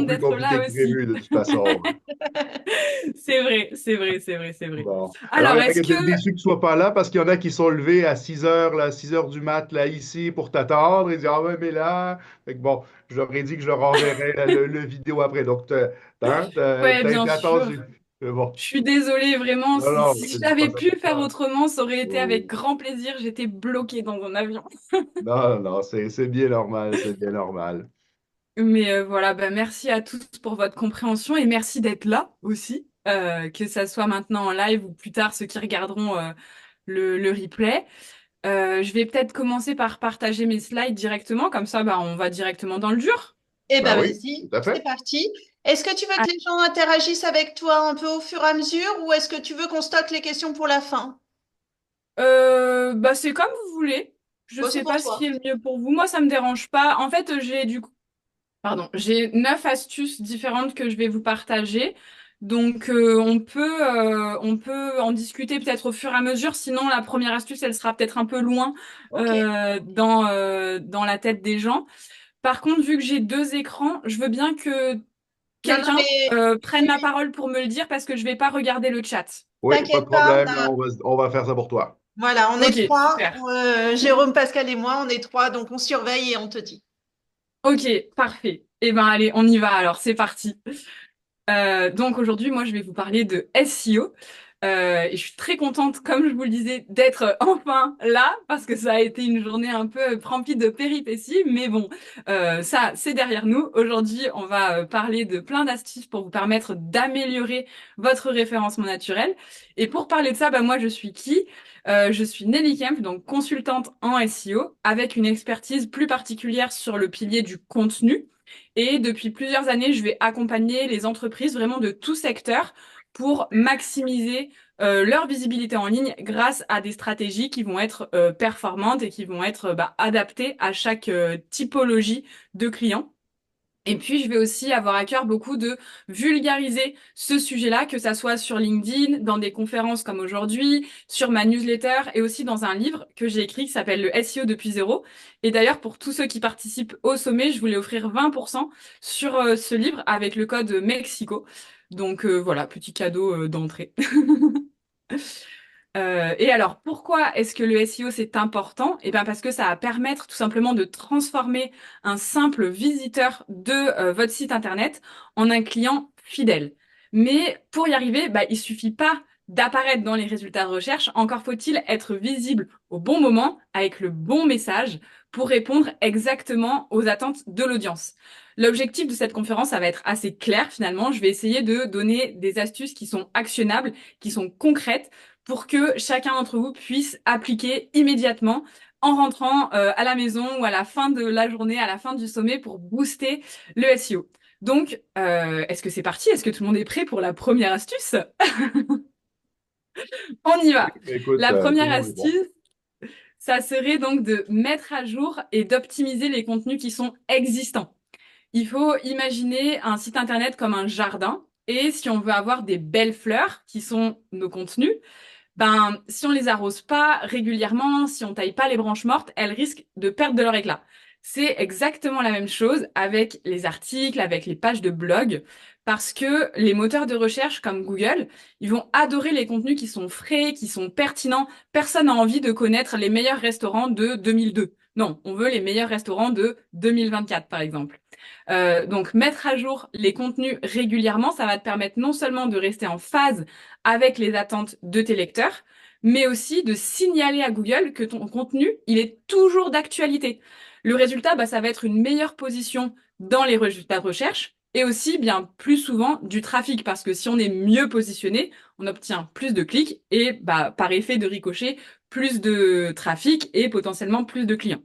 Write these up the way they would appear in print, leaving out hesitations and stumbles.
toujours plus d'être compliqué là que aussi. prévu de toute façon. C'est vrai, c'est vrai, c'est vrai, c'est vrai. Bon. Alors, Alors, est-ce que... déçu que tu sois pas là parce qu'il y en a qui sont levés à 6 heures, là, 6 heures du mat, là, ici, pour t'attendre. Ils disent, ah ouais, mais là. Fait que bon, je leur ai dit que je leur enverrai le vidéo après. Donc, Ouais, t'as bien été sûr. attendu. Mais bon. Je suis désolée, vraiment. Non, Si, non, si c'est pas j'avais ça pu pour faire toi. autrement, ça aurait été avec Oui. grand plaisir. J'étais bloquée dans un avion. Non, non, c'est bien normal, c'est bien normal. Mais voilà, bah, merci à tous pour votre compréhension et merci d'être là aussi, que ça soit maintenant en live ou plus tard ceux qui regarderont le replay. Je vais peut-être commencer par partager mes slides directement, comme ça bah, on va directement dans le dur. Eh Ben ben oui, vas-y, tout à c'est fait. parti. Est-ce que tu veux que les gens interagissent avec toi un peu au fur et à mesure ou est-ce que tu veux qu'on stocke les questions pour la fin? Bah c'est comme vous voulez. Je Bon, c'est sais pour pas ce qui toi. est le mieux pour vous. Moi, ça me dérange pas. En fait, j'ai 9 astuces différentes que je vais vous partager. Donc, on peut en discuter peut-être au fur et à mesure. Sinon, la première astuce, elle sera peut-être un peu loin Ok. dans la tête des gens. Par contre, vu que j'ai 2 écrans, je veux bien que Non, non, quelqu'un mais prenne la parole pour me le dire parce que je vais pas regarder le chat. Oui, pas de t'inquiète pas, problème. Là, on va faire ça pour toi. voilà, on est Ok, trois. super. Jérôme, Pascal et moi, on est trois, donc on surveille et on te dit. Ok, parfait. Eh ben allez, on y va alors, c'est parti. Donc aujourd'hui, moi, je vais vous parler de SEO. Et je suis très contente, comme je vous le disais, d'être enfin là, parce que ça a été une journée un peu remplie de péripéties. Mais bon, ça, c'est derrière nous. Aujourd'hui, on va parler de plein d'astuces pour vous permettre d'améliorer votre référencement naturel. Et pour parler de ça, bah, moi, je suis qui? Je suis Nelly Kemp, donc consultante en SEO, avec une expertise plus particulière sur le pilier du contenu. Et depuis plusieurs années, je vais accompagner les entreprises vraiment de tout secteur pour maximiser leur visibilité en ligne grâce à des stratégies qui vont être performantes et qui vont être bah, adaptées à chaque typologie de clients. Et puis, je vais aussi avoir à cœur beaucoup de vulgariser ce sujet-là, que ça soit sur LinkedIn, dans des conférences comme aujourd'hui, sur ma newsletter et aussi dans un livre que j'ai écrit qui s'appelle le SEO depuis zéro. Et d'ailleurs, pour tous ceux qui participent au sommet, je voulais offrir 20% sur ce livre avec le code Mexico. Donc voilà, petit cadeau d'entrée. Et alors, pourquoi est-ce que le SEO c'est important? Eh bien, parce que ça va permettre tout simplement de transformer un simple visiteur de votre site internet en un client fidèle. Mais pour y arriver, bah, il suffit pas d'apparaître dans les résultats de recherche. Encore faut-il être visible au bon moment avec le bon message pour répondre exactement aux attentes de l'audience. L'objectif de cette conférence, ça va être assez clair finalement. Je vais essayer de donner des astuces qui sont actionnables, qui sont concrètes pour que chacun d'entre vous puisse appliquer immédiatement en rentrant à la maison ou à la fin de la journée, à la fin du sommet pour booster le SEO. Donc, est-ce que c'est parti? Est-ce que tout le monde est prêt pour la première astuce? On y Oui, va. mais écoute, La tout le première monde est bon. astuce, ça serait donc de mettre à jour et d'optimiser les contenus qui sont existants. Il faut imaginer un site internet comme un jardin. Et si on veut avoir des belles fleurs, qui sont nos contenus, ben, si on les arrose pas régulièrement, si on taille pas les branches mortes, elles risquent de perdre de leur éclat. C'est exactement la même chose avec les articles, avec les pages de blog, parce que les moteurs de recherche comme Google, ils vont adorer les contenus qui sont frais, qui sont pertinents. Personne n'a envie de connaître les meilleurs restaurants de 2002. Non, on veut les meilleurs restaurants de 2024, par exemple. Donc, mettre à jour les contenus régulièrement, ça va te permettre non seulement de rester en phase avec les attentes de tes lecteurs, mais aussi de signaler à Google que ton contenu, il est toujours d'actualité. Le résultat, bah, ça va être une meilleure position dans les résultats de recherche et aussi bien plus souvent du trafic parce que si on est mieux positionné, on obtient plus de clics et bah, par effet de ricochet, plus de trafic et potentiellement plus de clients.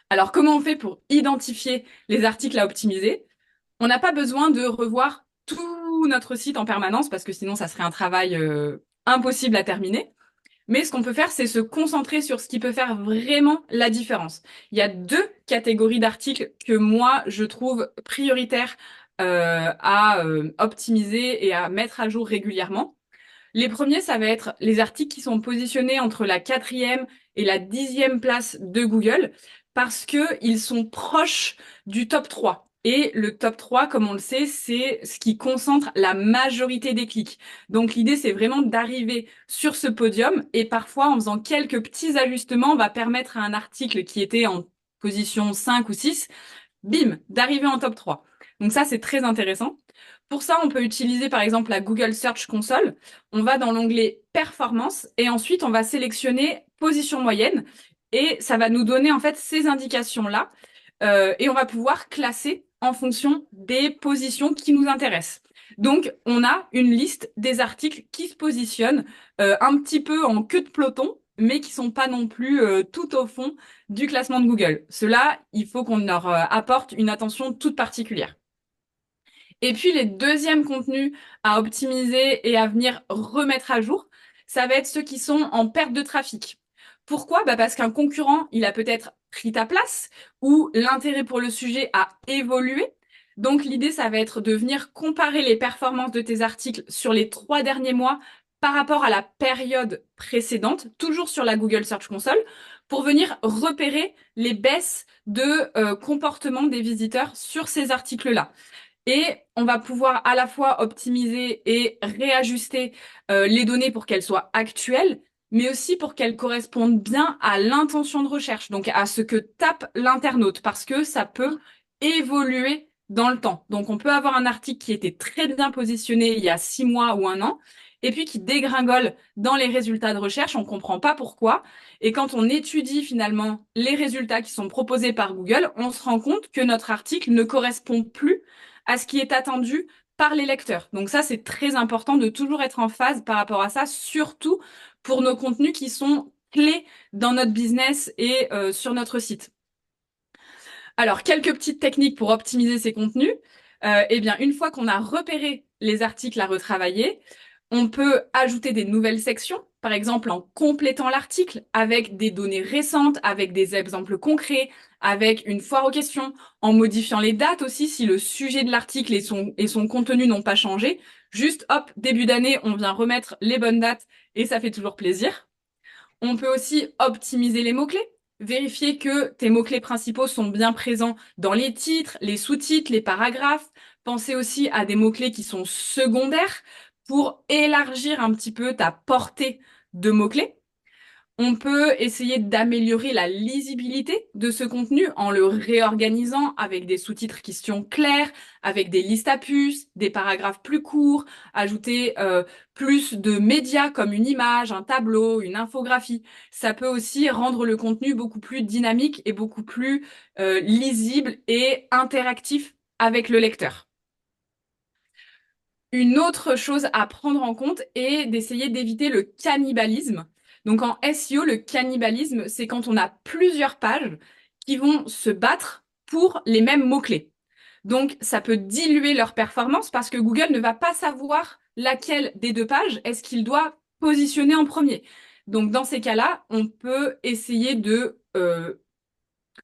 Alors, comment on fait pour identifier les articles à optimiser? On n'a pas besoin de revoir tout notre site en permanence parce que sinon, ça serait un travail impossible à terminer. Mais ce qu'on peut faire, c'est se concentrer sur ce qui peut faire vraiment la différence. Il y a 2 catégories d'articles que moi, je trouve prioritaires à optimiser et à mettre à jour régulièrement. Les premiers, ça va être les articles qui sont positionnés entre la 4e et la 10e place de Google parce que ils sont proches du top 3. Et le top 3, comme on le sait, c'est ce qui concentre la majorité des clics. Donc l'idée, c'est vraiment d'arriver sur ce podium et parfois, en faisant quelques petits ajustements, on va permettre à un article qui était en position 5 ou 6, bim, d'arriver en top 3. Donc ça, c'est très intéressant. Pour ça, on peut utiliser par exemple la Google Search Console. On va dans l'onglet Performance et ensuite on va sélectionner Position moyenne et ça va nous donner en fait ces indications-là et on va pouvoir classer en fonction des positions qui nous intéressent. Donc, on a une liste des articles qui se positionnent un petit peu en queue de peloton, mais qui sont pas non plus tout au fond du classement de Google. Cela, il faut qu'on leur apporte une attention toute particulière. Et puis, les deuxièmes contenus à optimiser et à venir remettre à jour, ça va être ceux qui sont en perte de trafic. Pourquoi? Parce qu'un concurrent, il a peut-être pris ta place ou l'intérêt pour le sujet a évolué. Donc, l'idée, ça va être de venir comparer les performances de tes articles sur les 3 derniers mois par rapport à la période précédente, toujours sur la Google Search Console, pour venir repérer les baisses de comportement des visiteurs sur ces articles-là. Et on va pouvoir à la fois optimiser et réajuster les données pour qu'elles soient actuelles, mais aussi pour qu'elles correspondent bien à l'intention de recherche, donc à ce que tape l'internaute, parce que ça peut évoluer dans le temps. Donc on peut avoir un article qui était très bien positionné il y a 6 mois ou un an, et puis qui dégringole dans les résultats de recherche, on ne comprend pas pourquoi. Et quand on étudie finalement les résultats qui sont proposés par Google, on se rend compte que notre article ne correspond plus à ce qui est attendu par les lecteurs. Donc ça, c'est très important de toujours être en phase par rapport à ça, surtout pour nos contenus qui sont clés dans notre business et sur notre site. Alors, quelques petites techniques pour optimiser ces contenus. Eh bien, une fois qu'on a repéré les articles à retravailler, on peut ajouter des nouvelles sections, par exemple en complétant l'article avec des données récentes, avec des exemples concrets, avec une foire aux questions, en modifiant les dates aussi si le sujet de l'article et son contenu n'ont pas changé. Juste, hop, début d'année, on vient remettre les bonnes dates et ça fait toujours plaisir. On peut aussi optimiser les mots-clés, vérifier que tes mots-clés principaux sont bien présents dans les titres, les sous-titres, les paragraphes. Pensez aussi à des mots-clés qui sont secondaires pour élargir un petit peu ta portée de mots-clés. On peut essayer d'améliorer la lisibilité de ce contenu en le réorganisant avec des sous-titres qui sont clairs, avec des listes à puces, des paragraphes plus courts, ajouter plus de médias comme une image, un tableau, une infographie. Ça peut aussi rendre le contenu beaucoup plus dynamique et beaucoup plus lisible et interactif avec le lecteur. Une autre chose à prendre en compte est d'essayer d'éviter le cannibalisme. Donc en SEO, le cannibalisme, c'est quand on a plusieurs pages qui vont se battre pour les mêmes mots-clés. Donc ça peut diluer leur performance parce que Google ne va pas savoir laquelle des deux pages est-ce qu'il doit positionner en premier. Donc dans ces cas-là, on peut essayer de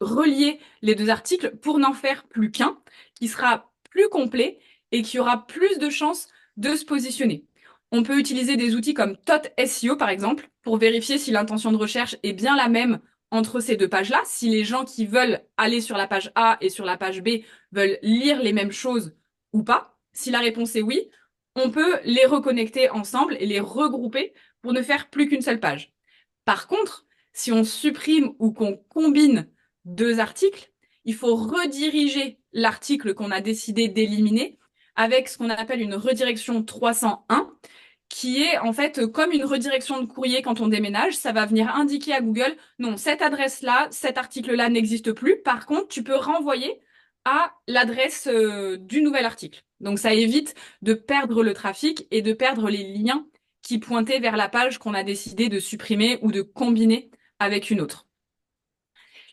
relier les deux articles pour n'en faire plus qu'un, qui sera plus complet et qui aura plus de chances de se positionner. On peut utiliser des outils comme Tot SEO, par exemple, pour vérifier si l'intention de recherche est bien la même entre ces deux pages-là, si les gens qui veulent aller sur la page A et sur la page B veulent lire les mêmes choses ou pas. Si la réponse est oui, on peut les reconnecter ensemble et les regrouper pour ne faire plus qu'une seule page. Par contre, si on supprime ou qu'on combine deux articles, il faut rediriger l'article qu'on a décidé d'éliminer avec ce qu'on appelle une redirection 301, qui est en fait comme une redirection de courrier quand on déménage. Ça va venir indiquer à Google, non, cette adresse-là, cet article-là n'existe plus. Par contre, tu peux renvoyer à l'adresse du nouvel article. Donc ça évite de perdre le trafic et de perdre les liens qui pointaient vers la page qu'on a décidé de supprimer ou de combiner avec une autre.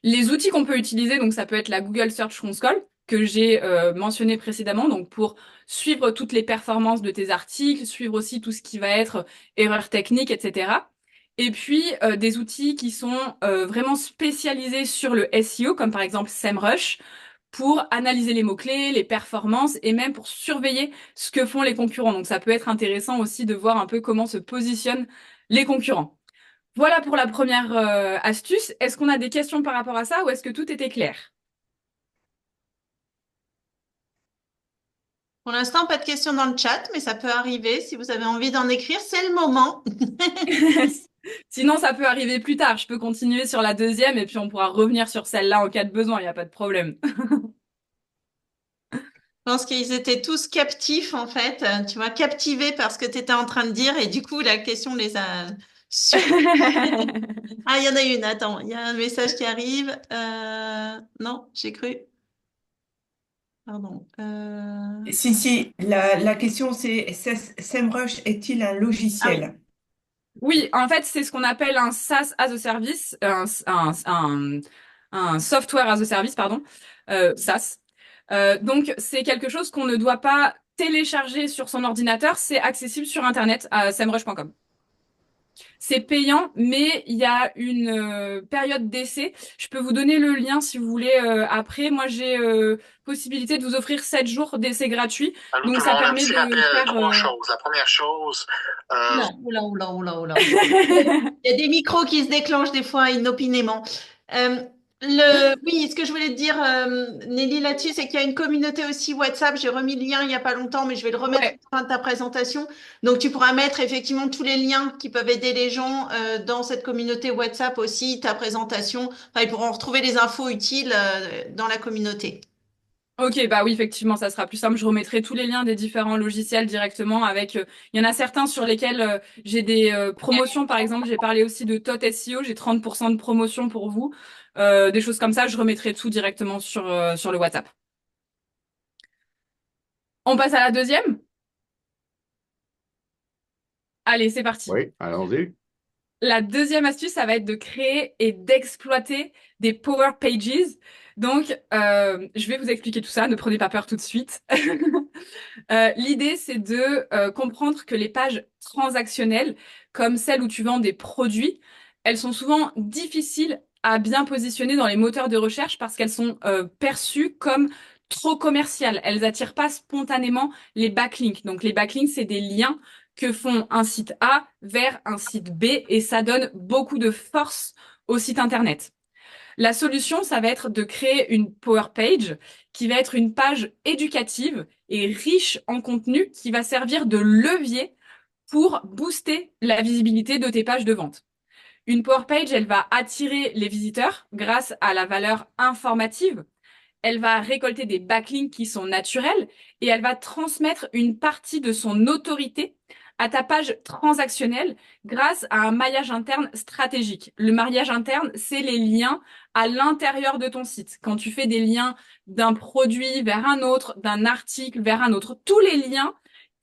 Les outils qu'on peut utiliser, donc ça peut être la Google Search Console que j'ai mentionné précédemment, donc pour suivre toutes les performances de tes articles, suivre aussi tout ce qui va être erreurs techniques, etc. Et puis des outils qui sont vraiment spécialisés sur le SEO, comme par exemple SEMrush, pour analyser les mots-clés, les performances et même pour surveiller ce que font les concurrents. Donc ça peut être intéressant aussi de voir un peu comment se positionnent les concurrents. Voilà pour la première astuce. Est-ce qu'on a des questions par rapport à ça ou est-ce que tout était clair? Pour l'instant, pas de questions dans le chat, mais ça peut arriver. Si vous avez envie d'en écrire, c'est le moment. Sinon, ça peut arriver plus tard. Je peux continuer sur la deuxième et puis on pourra revenir sur celle-là en cas de besoin, il n'y a pas de problème. Je pense qu'ils étaient tous captifs, en fait, tu vois, captivés par ce que tu étais en train de dire, et du coup, la question les a surpris. Ah, il y en a une, attends, il y a un message qui arrive. Non, j'ai cru. Pardon. Si, la question c'est, SEMrush est-il un Ah oui, logiciel? Oui, en fait, c'est ce qu'on appelle un SaaS as a service, un software as a service, pardon, SaaS. Donc, c'est quelque chose qu'on ne doit pas télécharger sur son ordinateur, c'est accessible sur Internet à semrush.com. C'est payant, mais il y a une période d'essai. Je peux vous donner le lien si vous voulez après. Moi, j'ai possibilité de vous offrir 7 jours d'essai gratuit. Allô Donc, tout le ça monde, un permet petit de rappel, faire... trois choses. La première chose, oula, oula, oula, oula, oula. Il y a des micros qui se déclenchent des fois inopinément. Euh, oui, ce que je voulais te dire, Nelly, là-dessus, c'est qu'il y a une communauté aussi WhatsApp. J'ai remis le lien il n'y a pas longtemps, mais je vais le remettre Ouais. à la fin de ta présentation. Donc, tu pourras mettre effectivement tous les liens qui peuvent aider les gens dans cette communauté WhatsApp aussi, ta présentation. Enfin, ils pourront retrouver les infos utiles dans la communauté. Ok, bah oui, effectivement, ça sera plus simple. Je remettrai tous les liens des différents logiciels directement avec. Il y en a certains sur lesquels j'ai des promotions, par exemple. J'ai parlé aussi de TOT SEO, j'ai 30% de promotion pour vous. Des choses comme ça, je remettrai tout directement sur le WhatsApp. On passe à la deuxième? Allez, c'est parti. Oui, allons-y. La deuxième astuce, ça va être de créer et d'exploiter des Power Pages. Donc, je vais vous expliquer tout ça, ne prenez pas peur tout de suite. L'idée, c'est de comprendre que les pages transactionnelles, comme celles où tu vends des produits, elles sont souvent difficiles à bien positionner dans les moteurs de recherche parce qu'elles sont perçues comme trop commerciales. Elles attirent pas spontanément les backlinks. Donc les backlinks, c'est des liens que font un site A vers un site B et ça donne beaucoup de force au site internet. La solution, ça va être de créer une Power Page qui va être une page éducative et riche en contenu qui va servir de levier pour booster la visibilité de tes pages de vente. Une Power Page, elle va attirer les visiteurs grâce à la valeur informative. Elle va récolter des backlinks qui sont naturels et elle va transmettre une partie de son autorité à ta page transactionnelle grâce à un maillage interne stratégique. Le maillage interne, c'est les liens à l'intérieur de ton site. Quand tu fais des liens d'un produit vers un autre, d'un article vers un autre, tous les liens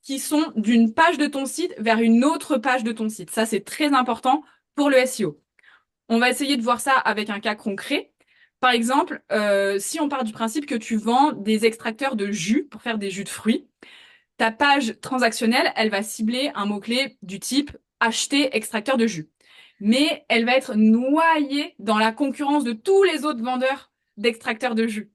qui sont d'une page de ton site vers une autre page de ton site. Ça, c'est très important pour le SEO. On va essayer de voir ça avec un cas concret. Par exemple, si on part du principe que tu vends des extracteurs de jus pour faire des jus de fruits, ta page transactionnelle, elle va cibler un mot-clé du type acheter extracteur de jus. Mais elle va être noyée dans la concurrence de tous les autres vendeurs d'extracteurs de jus.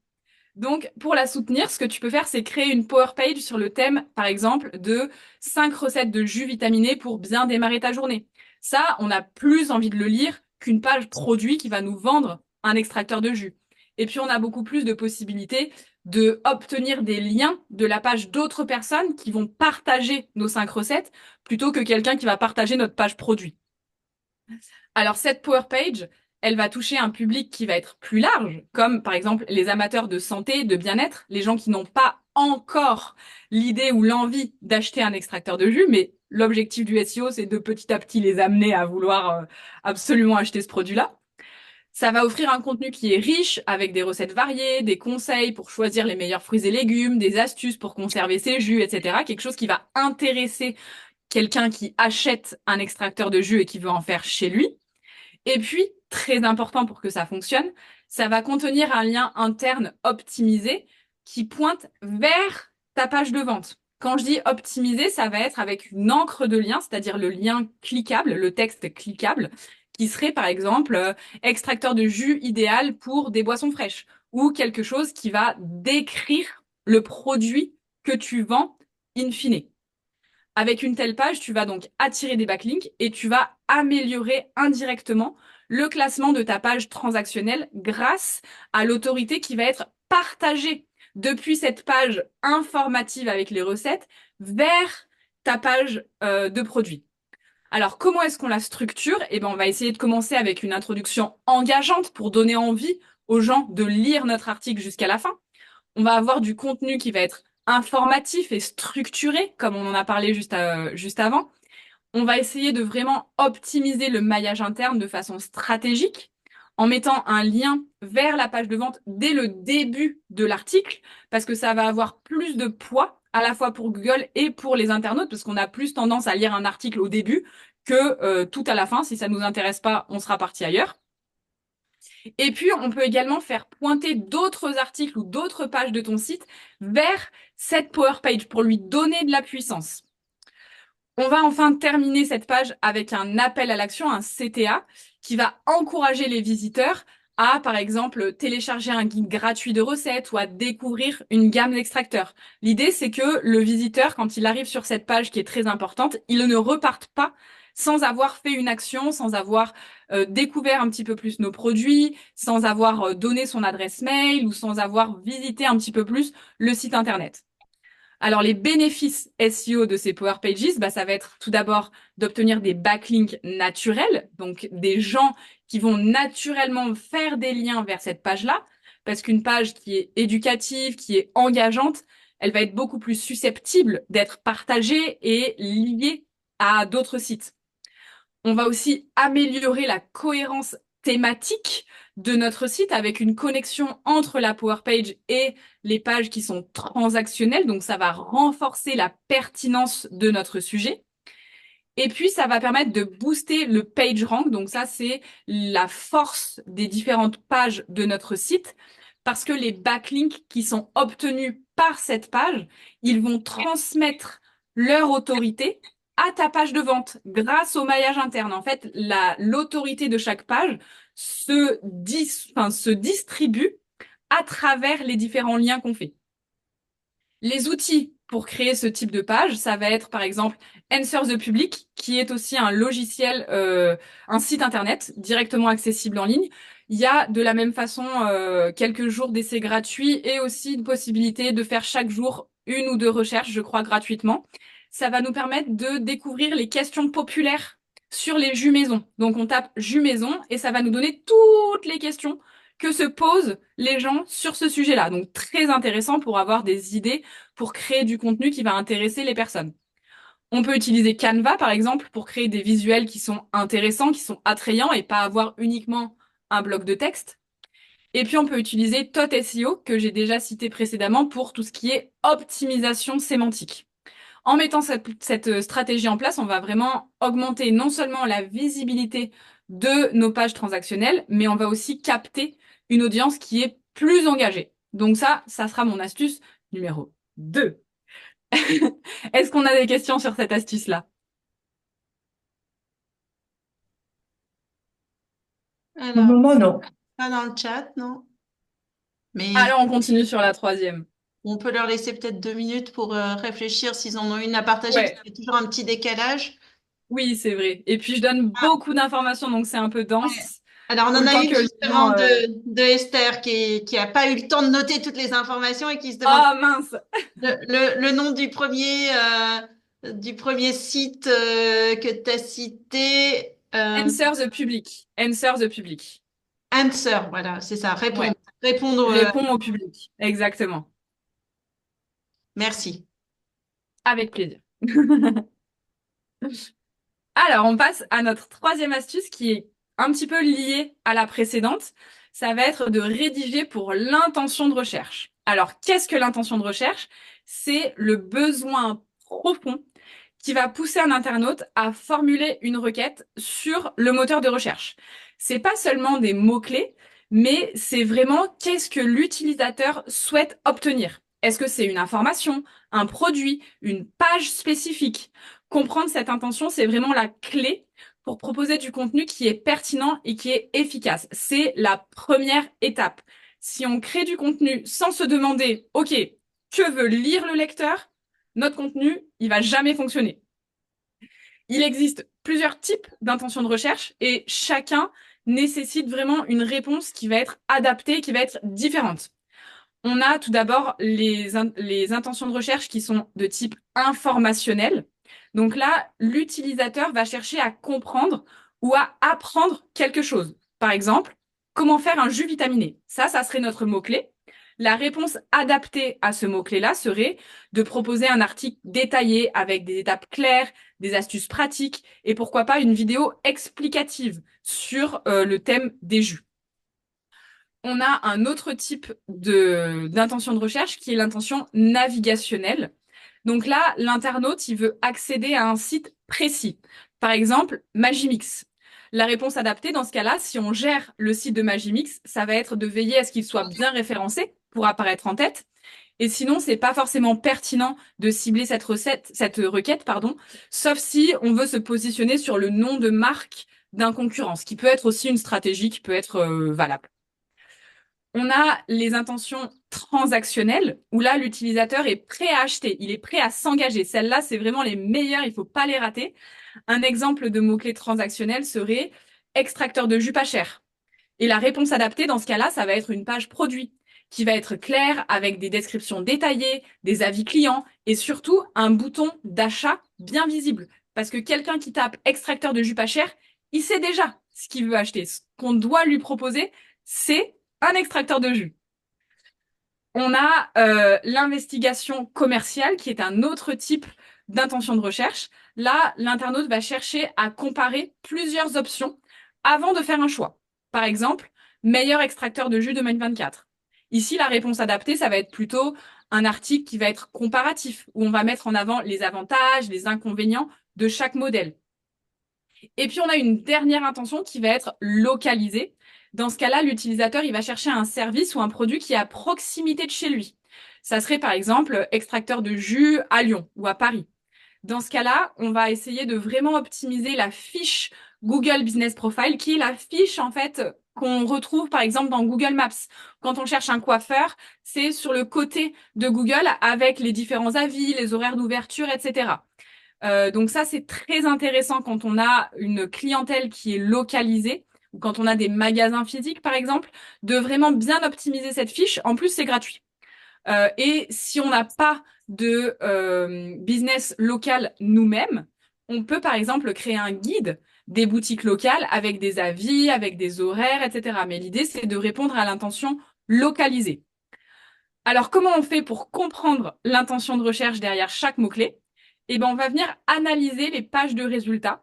Donc, pour la soutenir, ce que tu peux faire, c'est créer une Power Page sur le thème, par exemple, de 5 recettes de jus vitaminé pour bien démarrer ta journée. Ça, on a plus envie de le lire qu'une page produit qui va nous vendre un extracteur de jus. Et puis, on a beaucoup plus de possibilités de obtenir des liens de la page d'autres personnes qui vont partager nos 5 recettes plutôt que quelqu'un qui va partager notre page produit. Alors, cette Power Page, elle va toucher un public qui va être plus large, comme par exemple les amateurs de santé, de bien-être, les gens qui n'ont pas encore l'idée ou l'envie d'acheter un extracteur de jus, mais l'objectif du SEO, c'est de petit à petit les amener à vouloir absolument acheter ce produit-là. Ça va offrir un contenu qui est riche avec des recettes variées, des conseils pour choisir les meilleurs fruits et légumes, des astuces pour conserver ses jus, etc. Quelque chose qui va intéresser quelqu'un qui achète un extracteur de jus et qui veut en faire chez lui. Et puis, très important pour que ça fonctionne, ça va contenir un lien interne optimisé qui pointe vers ta page de vente. Quand je dis optimisé, ça va être avec une encre de lien, c'est-à-dire le lien cliquable, le texte cliquable, qui serait par exemple extracteur de jus idéal pour des boissons fraîches ou quelque chose qui va décrire le produit que tu vends in fine. Avec une telle page, tu vas donc attirer des backlinks et tu vas améliorer indirectement le classement de ta page transactionnelle grâce à l'autorité qui va être partagée depuis cette page informative avec les recettes vers ta page de produit. Alors, comment est-ce qu'on la structure? Eh ben, on va essayer de commencer avec une introduction engageante pour donner envie aux gens de lire notre article jusqu'à la fin. On va avoir du contenu qui va être informatif et structuré, comme on en a parlé juste avant. On va essayer de vraiment optimiser le maillage interne de façon stratégique en mettant un lien vers la page de vente dès le début de l'article, parce que ça va avoir plus de poids à la fois pour Google et pour les internautes, parce qu'on a plus tendance à lire un article au début que tout à la fin. Si ça nous intéresse pas, on sera parti ailleurs. Et puis, on peut également faire pointer d'autres articles ou d'autres pages de ton site vers cette Power Page pour lui donner de la puissance. On va enfin terminer cette page avec un appel à l'action, un CTA, qui va encourager les visiteurs à, par exemple, télécharger un guide gratuit de recettes ou à découvrir une gamme d'extracteurs. L'idée, c'est que le visiteur, quand il arrive sur cette page qui est très importante, il ne reparte pas sans avoir fait une action, sans avoir découvert un petit peu plus nos produits, sans avoir donné son adresse mail ou sans avoir visité un petit peu plus le site internet. Alors, les bénéfices SEO de ces Power Pages, ça va être tout d'abord d'obtenir des backlinks naturels, donc des gens qui vont naturellement faire des liens vers cette page-là, parce qu'une page qui est éducative, qui est engageante, elle va être beaucoup plus susceptible d'être partagée et liée à d'autres sites. On va aussi améliorer la cohérence thématique de notre site avec une connexion entre la Power Page et les pages qui sont transactionnelles. Donc, ça va renforcer la pertinence de notre sujet. Et puis, ça va permettre de booster le page rank. Donc, ça, c'est la force des différentes pages de notre site parce que les backlinks qui sont obtenus par cette page, ils vont transmettre leur autorité à ta page de vente grâce au maillage interne. En fait, l'autorité de chaque page se distribue à travers les différents liens qu'on fait. Les outils pour créer ce type de page, ça va être par exemple Answer the Public, qui est aussi un logiciel, un site internet directement accessible en ligne. Il y a de la même façon quelques jours d'essai gratuits et aussi une possibilité de faire chaque jour une ou deux recherches, je crois, gratuitement. Ça va nous permettre de découvrir les questions populaires sur les jus maison. Donc, on tape jus maison et ça va nous donner toutes les questions que se posent les gens sur ce sujet-là. Donc, très intéressant pour avoir des idées pour créer du contenu qui va intéresser les personnes. On peut utiliser Canva, par exemple, pour créer des visuels qui sont intéressants, qui sont attrayants et pas avoir uniquement un bloc de texte. Et puis, on peut utiliser Tot SEO, que j'ai déjà cité précédemment, pour tout ce qui est optimisation sémantique. En mettant cette stratégie en place, on va vraiment augmenter non seulement la visibilité de nos pages transactionnelles, mais on va aussi capter une audience qui est plus engagée. Donc ça sera mon astuce numéro 2. Est-ce qu'on a des questions sur cette astuce-là? Pour le Alors, moment, non. pas dans le chat, non? Mais Alors, on continue sur la 3e. on peut leur laisser peut-être 2 minutes pour réfléchir s'ils en ont une à partager, Ouais. parce qu'il y a toujours un petit décalage. Oui, c'est vrai. Et puis, je donne beaucoup d'informations, donc c'est un peu dense. Ouais. Alors, on en Autant a une que les justement gens, de Esther qui a pas eu le temps de noter toutes les informations et qui se demande Ah mince! le nom du premier site que tu as cité. Answer the public. Answer the public. Answer, voilà, c'est ça, répondre. Ouais. Répondre. Réponds au public. Exactement. Merci. Avec plaisir. Alors, on passe à notre 3e astuce qui est un petit peu liée à la précédente. Ça va être de rédiger pour l'intention de recherche. Alors, qu'est-ce que l'intention de recherche? C'est le besoin profond qui va pousser un internaute à formuler une requête sur le moteur de recherche. C'est pas seulement des mots-clés, mais c'est vraiment qu'est-ce que l'utilisateur souhaite obtenir. Est-ce que c'est une information, un produit, une page spécifique? Comprendre cette intention, c'est vraiment la clé pour proposer du contenu qui est pertinent et qui est efficace. C'est la première étape. Si on crée du contenu sans se demander, OK, que veut lire le lecteur? Notre contenu, il va jamais fonctionner. Il existe plusieurs types d'intentions de recherche et chacun nécessite vraiment une réponse qui va être adaptée, qui va être différente. On a tout d'abord les intentions de recherche qui sont de type informationnel. Donc là, l'utilisateur va chercher à comprendre ou à apprendre quelque chose. Par exemple, comment faire un jus vitaminé. Ça serait notre mot-clé. La réponse adaptée à ce mot-clé-là serait de proposer un article détaillé avec des étapes claires, des astuces pratiques et pourquoi pas une vidéo explicative sur le thème des jus. On a un autre type d'intention de recherche qui est l'intention navigationnelle. Donc là, l'internaute, il veut accéder à un site précis. Par exemple, Magimix. La réponse adaptée, dans ce cas-là, si on gère le site de Magimix, ça va être de veiller à ce qu'il soit bien référencé pour apparaître en tête. Et sinon, c'est pas forcément pertinent de cibler cette requête, pardon, sauf si on veut se positionner sur le nom de marque d'un concurrent, ce qui peut être aussi une stratégie qui peut être valable. On a les intentions transactionnelles, où là, l'utilisateur est prêt à acheter, il est prêt à s'engager. Celles-là, c'est vraiment les meilleures, il ne faut pas les rater. Un exemple de mot-clé transactionnel serait extracteur de jus pas cher. Et la réponse adaptée, dans ce cas-là, ça va être une page produit, qui va être claire, avec des descriptions détaillées, des avis clients, et surtout un bouton d'achat bien visible. Parce que quelqu'un qui tape extracteur de jus pas cher, il sait déjà ce qu'il veut acheter. Ce qu'on doit lui proposer, c'est un extracteur de jus. On a l'investigation commerciale qui est un autre type d'intention de recherche. Là, l'internaute va chercher à comparer plusieurs options avant de faire un choix. Par exemple, meilleur extracteur de jus 2024. Ici, la réponse adaptée, ça va être plutôt un article qui va être comparatif, où on va mettre en avant les avantages, les inconvénients de chaque modèle. Et puis, on a une dernière intention qui va être localisée. Dans ce cas-là, l'utilisateur, il va chercher un service ou un produit qui est à proximité de chez lui. Ça serait par exemple extracteur de jus à Lyon ou à Paris. Dans ce cas-là, on va essayer de vraiment optimiser la fiche Google Business Profile, qui est la fiche en fait qu'on retrouve par exemple dans Google Maps. Quand on cherche un coiffeur, c'est sur le côté de Google avec les différents avis, les horaires d'ouverture, etc. Donc ça, c'est très intéressant quand on a une clientèle qui est localisée ou quand on a des magasins physiques, par exemple, de vraiment bien optimiser cette fiche. En plus, c'est gratuit. Et si on n'a pas de business local nous-mêmes, on peut par exemple créer un guide des boutiques locales avec des avis, avec des horaires, etc. Mais l'idée, c'est de répondre à l'intention localisée. Alors, comment on fait pour comprendre l'intention de recherche derrière chaque mot-clé? Eh ben, on va venir analyser les pages de résultats.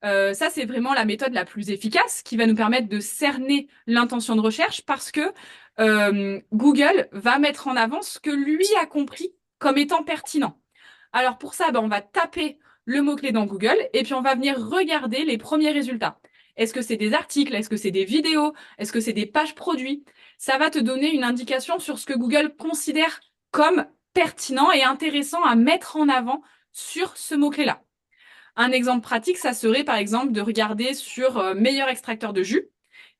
Ça, c'est vraiment la méthode la plus efficace qui va nous permettre de cerner l'intention de recherche parce que Google va mettre en avant ce que lui a compris comme étant pertinent. Alors pour ça, ben, on va taper le mot-clé dans Google et puis on va venir regarder les premiers résultats. Est-ce que c'est des articles? Est-ce que c'est des vidéos? Est-ce que c'est des pages produits? Ça va te donner une indication sur ce que Google considère comme pertinent et intéressant à mettre en avant sur ce mot-clé-là. Un exemple pratique, ça serait par exemple de regarder sur meilleur extracteur de jus.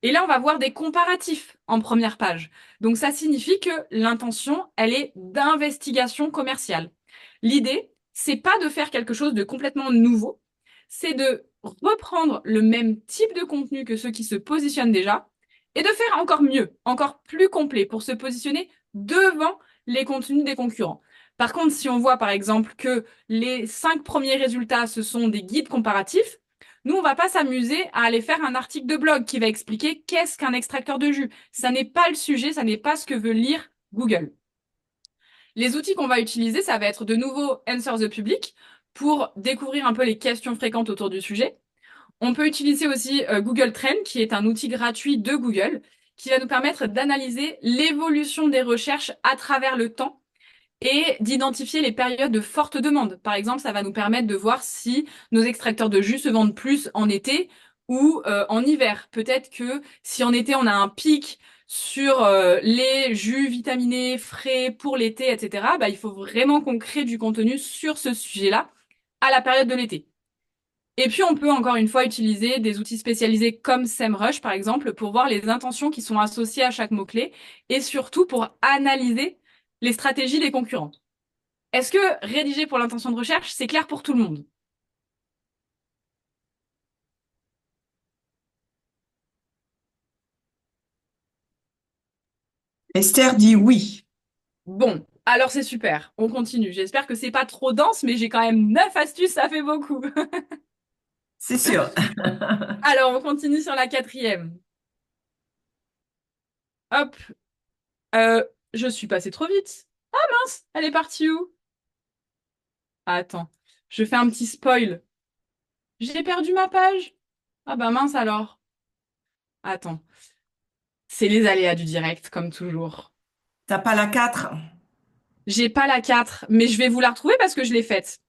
Et là, on va voir des comparatifs en première page. Donc, ça signifie que l'intention, elle est d'investigation commerciale. L'idée, c'est pas de faire quelque chose de complètement nouveau, c'est de reprendre le même type de contenu que ceux qui se positionnent déjà et de faire encore mieux, encore plus complet pour se positionner devant les contenus des concurrents. Par contre, si on voit par exemple que les 5 premiers résultats, ce sont des guides comparatifs, nous, on va pas s'amuser à aller faire un article de blog qui va expliquer qu'est-ce qu'un extracteur de jus. Ça n'est pas le sujet, ça n'est pas ce que veut lire Google. Les outils qu'on va utiliser, ça va être de nouveau Answer the Public pour découvrir un peu les questions fréquentes autour du sujet. On peut utiliser aussi Google Trend, qui est un outil gratuit de Google, qui va nous permettre d'analyser l'évolution des recherches à travers le temps et d'identifier les périodes de forte demande. Par exemple, ça va nous permettre de voir si nos extracteurs de jus se vendent plus en été ou en hiver. Peut-être que si en été on a un pic sur les jus vitaminés frais pour l'été, etc., bah, il faut vraiment qu'on crée du contenu sur ce sujet-là à la période de l'été. Et puis, on peut encore une fois utiliser des outils spécialisés comme SEMrush, par exemple, pour voir les intentions qui sont associées à chaque mot-clé et surtout pour analyser les stratégies des concurrents. Est-ce que rédiger pour l'intention de recherche, c'est clair pour tout le monde? Esther dit oui. Bon, alors c'est super. On continue. J'espère que c'est pas trop dense, mais j'ai quand même 9 astuces, ça fait beaucoup. C'est sûr. Alors, on continue sur la quatrième. Hop, euh, je suis passée trop vite. Ah mince, elle est partie où? Attends, je fais un petit spoil. J'ai perdu ma page. Ah bah mince alors. Attends, c'est les aléas du direct, comme toujours. T'as pas la 4? J'ai pas la 4, mais je vais vous la retrouver parce que je l'ai faite.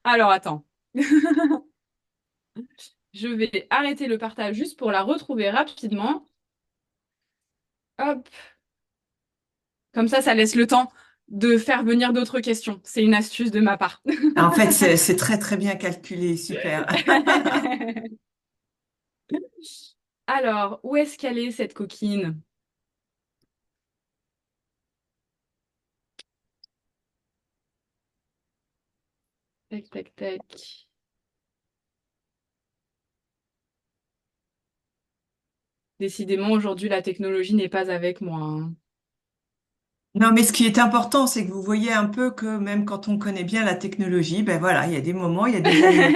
Alors attends. Je vais arrêter le partage juste pour la retrouver rapidement. Hop, comme ça laisse le temps de faire venir d'autres questions. C'est une astuce de ma part. En fait, c'est très très bien calculé, super. Alors, où est-ce qu'elle est, cette coquine? Tac, tac, tac. Décidément, aujourd'hui, la technologie n'est pas avec moi, hein. Non, mais ce qui est important, c'est que vous voyez un peu que même quand on connaît bien la technologie, ben voilà, il y a des moments, il y a des aléas.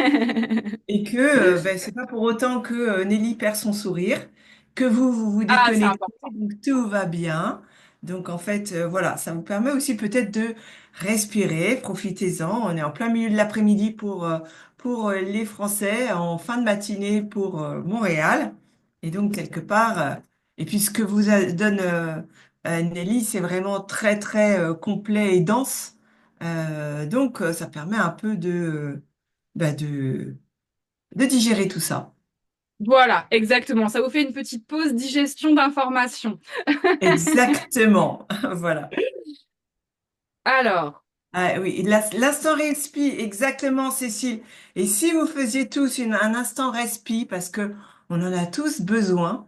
Et que ben, c'est pas pour autant que Nelly perd son sourire, que vous vous Ah, c'est déconnectez, important. donc tout va bien. Donc en fait, voilà, ça vous permet aussi peut-être de respirer, profitez-en. On est en plein milieu de l'après-midi pour les Français, en fin de matinée pour Montréal. Et donc quelque part, et puis ce que donne Nelly, c'est vraiment très très complet et dense. Donc ça permet un peu bah, de digérer tout ça. Voilà, exactement. Ça vous fait une petite pause digestion d'informations. Exactement. Voilà. Alors, Ah, oui, l'instant respi, exactement, Cécile. Et si vous faisiez tous un instant respi, parce que on en a tous besoin.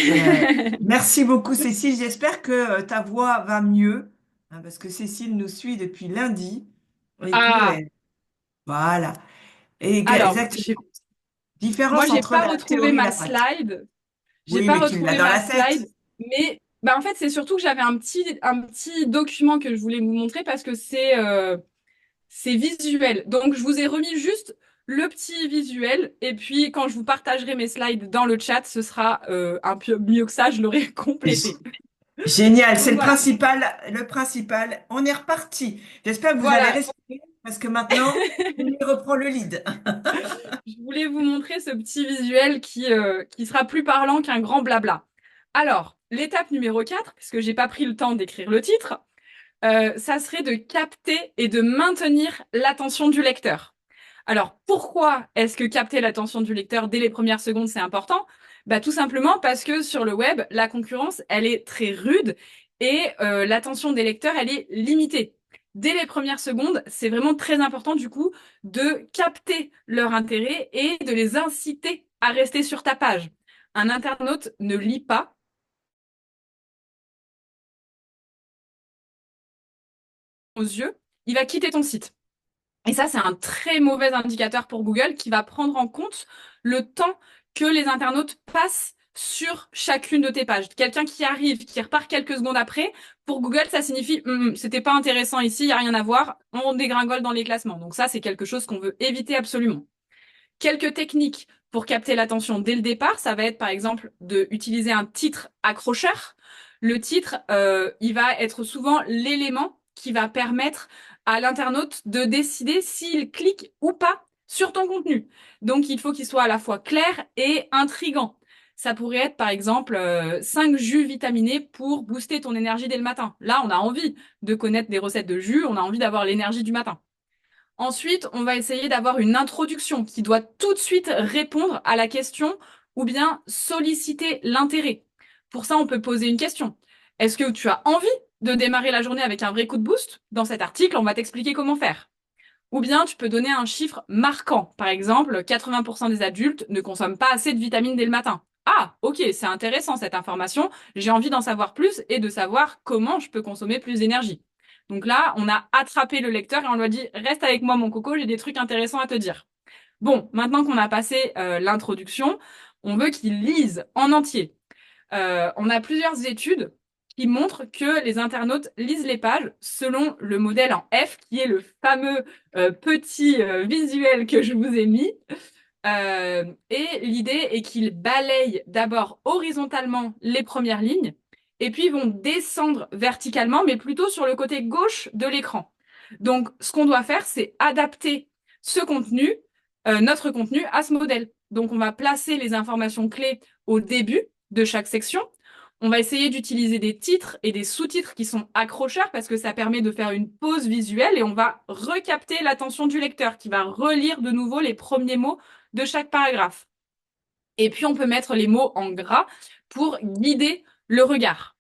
Euh, Merci beaucoup, Cécile. J'espère que ta voix va mieux, hein, parce que Cécile nous suit depuis lundi et que ah, voilà. alors, Exactement. moi, Différence j'ai entre pas la retrouvé théorie et ma la pratique. slide. J'ai Oui, pas mais tu l'as retrouvé dans ma la tête. slide, mais bah, en fait, c'est surtout que j'avais un petit document que je voulais vous montrer parce que c'est visuel. Donc, je vous ai remis juste le petit visuel et puis quand je vous partagerai mes slides dans le chat, ce sera un peu mieux que ça, je l'aurai complété. Génial, c'est Donc voilà, le principal. On est reparti. J'espère que vous avez voilà. respiré parce que maintenant, on y reprend le lead. Je voulais vous montrer ce petit visuel qui sera plus parlant qu'un grand blabla. Alors, l'étape numéro 4, puisque j'ai pas pris le temps d'écrire le titre, ça serait de capter et de maintenir l'attention du lecteur. Alors, pourquoi est-ce que capter l'attention du lecteur dès les premières secondes, c'est important? Bah, tout simplement parce que sur le web, la concurrence, elle est très rude et l'attention des lecteurs, elle est limitée. Dès les premières secondes, c'est vraiment très important du coup de capter leur intérêt et de les inciter à rester sur ta page. Un internaute ne lit pas aux yeux, il va quitter ton site. Et ça, c'est un très mauvais indicateur pour Google qui va prendre en compte le temps que les internautes passent sur chacune de tes pages. Quelqu'un qui arrive, qui repart quelques secondes après, pour Google, ça signifie c'était pas intéressant ici, il n'y a rien à voir, on dégringole dans les classements. Donc ça, c'est quelque chose qu'on veut éviter absolument. Quelques techniques pour capter l'attention dès le départ, ça va être par exemple d'utiliser un titre accrocheur. Le titre, il va être souvent l'élément qui va permettre à l'internaute de décider s'il clique ou pas sur ton contenu. Donc il faut qu'il soit à la fois clair et intrigant. Ça pourrait être par exemple 5 jus vitaminés pour booster ton énergie dès le matin. Là, on a envie de connaître des recettes de jus, on a envie d'avoir l'énergie du matin. Ensuite, on va essayer d'avoir une introduction qui doit tout de suite répondre à la question ou bien solliciter l'intérêt. Pour ça, on peut poser une question. Est-ce que tu as envie de démarrer la journée avec un vrai coup de boost? Dans cet article, on va t'expliquer comment faire. Ou bien tu peux donner un chiffre marquant. Par exemple, 80% des adultes ne consomment pas assez de vitamines dès le matin. Ah, ok, c'est intéressant cette information. J'ai envie d'en savoir plus et de savoir comment je peux consommer plus d'énergie. Donc là, on a attrapé le lecteur et on lui a dit, reste avec moi mon coco, j'ai des trucs intéressants à te dire. Bon, maintenant qu'on a passé l'introduction, on veut qu'il lise en entier. On a plusieurs études qui montre que les internautes lisent les pages selon le modèle en F, qui est le fameux petit visuel que je vous ai mis. Et l'idée est qu'ils balayent d'abord horizontalement les premières lignes, et puis ils vont descendre verticalement, mais plutôt sur le côté gauche de l'écran. Donc, ce qu'on doit faire, c'est adapter ce contenu, notre contenu, à ce modèle. Donc, on va placer les informations clés au début de chaque section. On va essayer d'utiliser des titres et des sous-titres qui sont accrocheurs parce que ça permet de faire une pause visuelle et on va recapter l'attention du lecteur qui va relire de nouveau les premiers mots de chaque paragraphe. Et puis, on peut mettre les mots en gras pour guider le regard.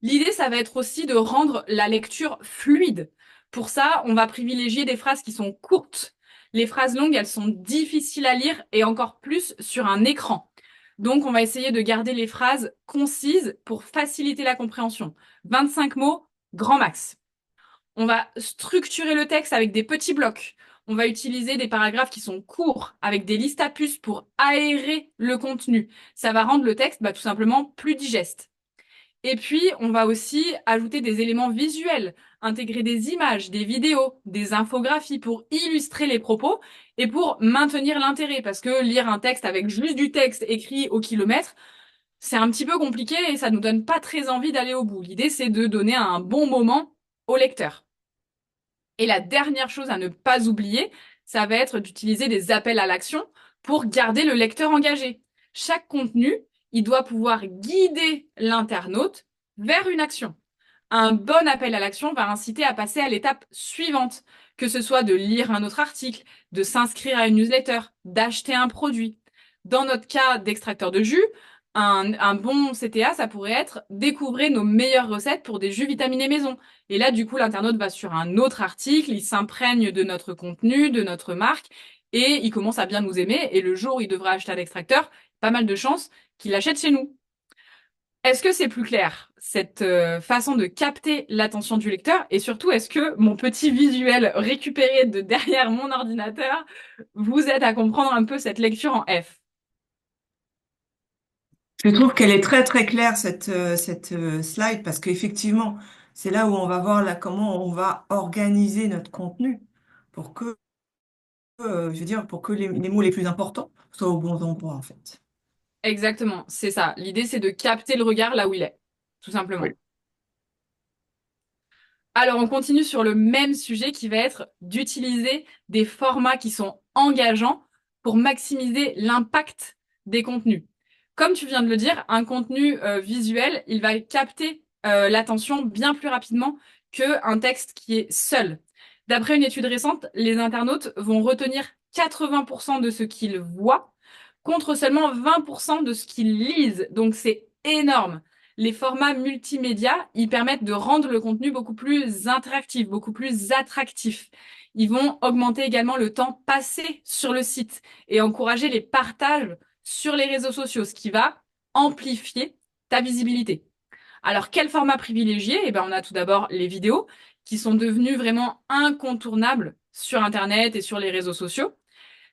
L'idée, ça va être aussi de rendre la lecture fluide. Pour ça, on va privilégier des phrases qui sont courtes. Les phrases longues, elles sont difficiles à lire et encore plus sur un écran. Donc, on va essayer de garder les phrases concises pour faciliter la compréhension. 25 mots, grand max. On va structurer le texte avec des petits blocs. On va utiliser des paragraphes qui sont courts avec des listes à puces pour aérer le contenu. Ça va rendre le texte tout simplement plus digeste. Et puis, on va aussi ajouter des éléments visuels, intégrer des images, des vidéos, des infographies pour illustrer les propos et pour maintenir l'intérêt. Parce que lire un texte avec juste du texte écrit au kilomètre, c'est un petit peu compliqué et ça nous donne pas très envie d'aller au bout. L'idée, c'est de donner un bon moment au lecteur. Et la dernière chose à ne pas oublier, ça va être d'utiliser des appels à l'action pour garder le lecteur engagé. Chaque contenu, il doit pouvoir guider l'internaute vers une action. Un bon appel à l'action va inciter à passer à l'étape suivante, que ce soit de lire un autre article, de s'inscrire à une newsletter, d'acheter un produit. Dans notre cas d'extracteur de jus, un bon CTA, ça pourrait être découvrir nos meilleures recettes pour des jus vitaminés maison. Et là, du coup, l'internaute va sur un autre article, il s'imprègne de notre contenu, de notre marque, et il commence à bien nous aimer. Et le jour où il devra acheter un extracteur, pas mal de chances qu'il l'achète chez nous. Est-ce que c'est plus clair, cette façon de capter l'attention du lecteur? Et surtout, est-ce que mon petit visuel récupéré de derrière mon ordinateur vous aide à comprendre un peu cette lecture en F? Je trouve qu'elle est très très claire cette slide parce qu'effectivement, c'est là où on va voir là comment on va organiser notre contenu pour que, je veux dire, pour que les mots les plus importants soient au bon endroit en fait. Exactement, c'est ça. L'idée, c'est de capter le regard là où il est, tout simplement. Oui. Alors, on continue sur le même sujet qui va être d'utiliser des formats qui sont engageants pour maximiser l'impact des contenus. Comme tu viens de le dire, un contenu visuel, il va capter l'attention bien plus rapidement qu'un texte qui est seul. D'après une étude récente, les internautes vont retenir 80% de ce qu'ils voient contre seulement 20% de ce qu'ils lisent. Donc, c'est énorme. Les formats multimédia, ils permettent de rendre le contenu beaucoup plus interactif, beaucoup plus attractif. Ils vont augmenter également le temps passé sur le site et encourager les partages sur les réseaux sociaux, ce qui va amplifier ta visibilité. Alors, quel format privilégier? Eh ben, on a tout d'abord les vidéos qui sont devenues vraiment incontournables sur Internet et sur les réseaux sociaux.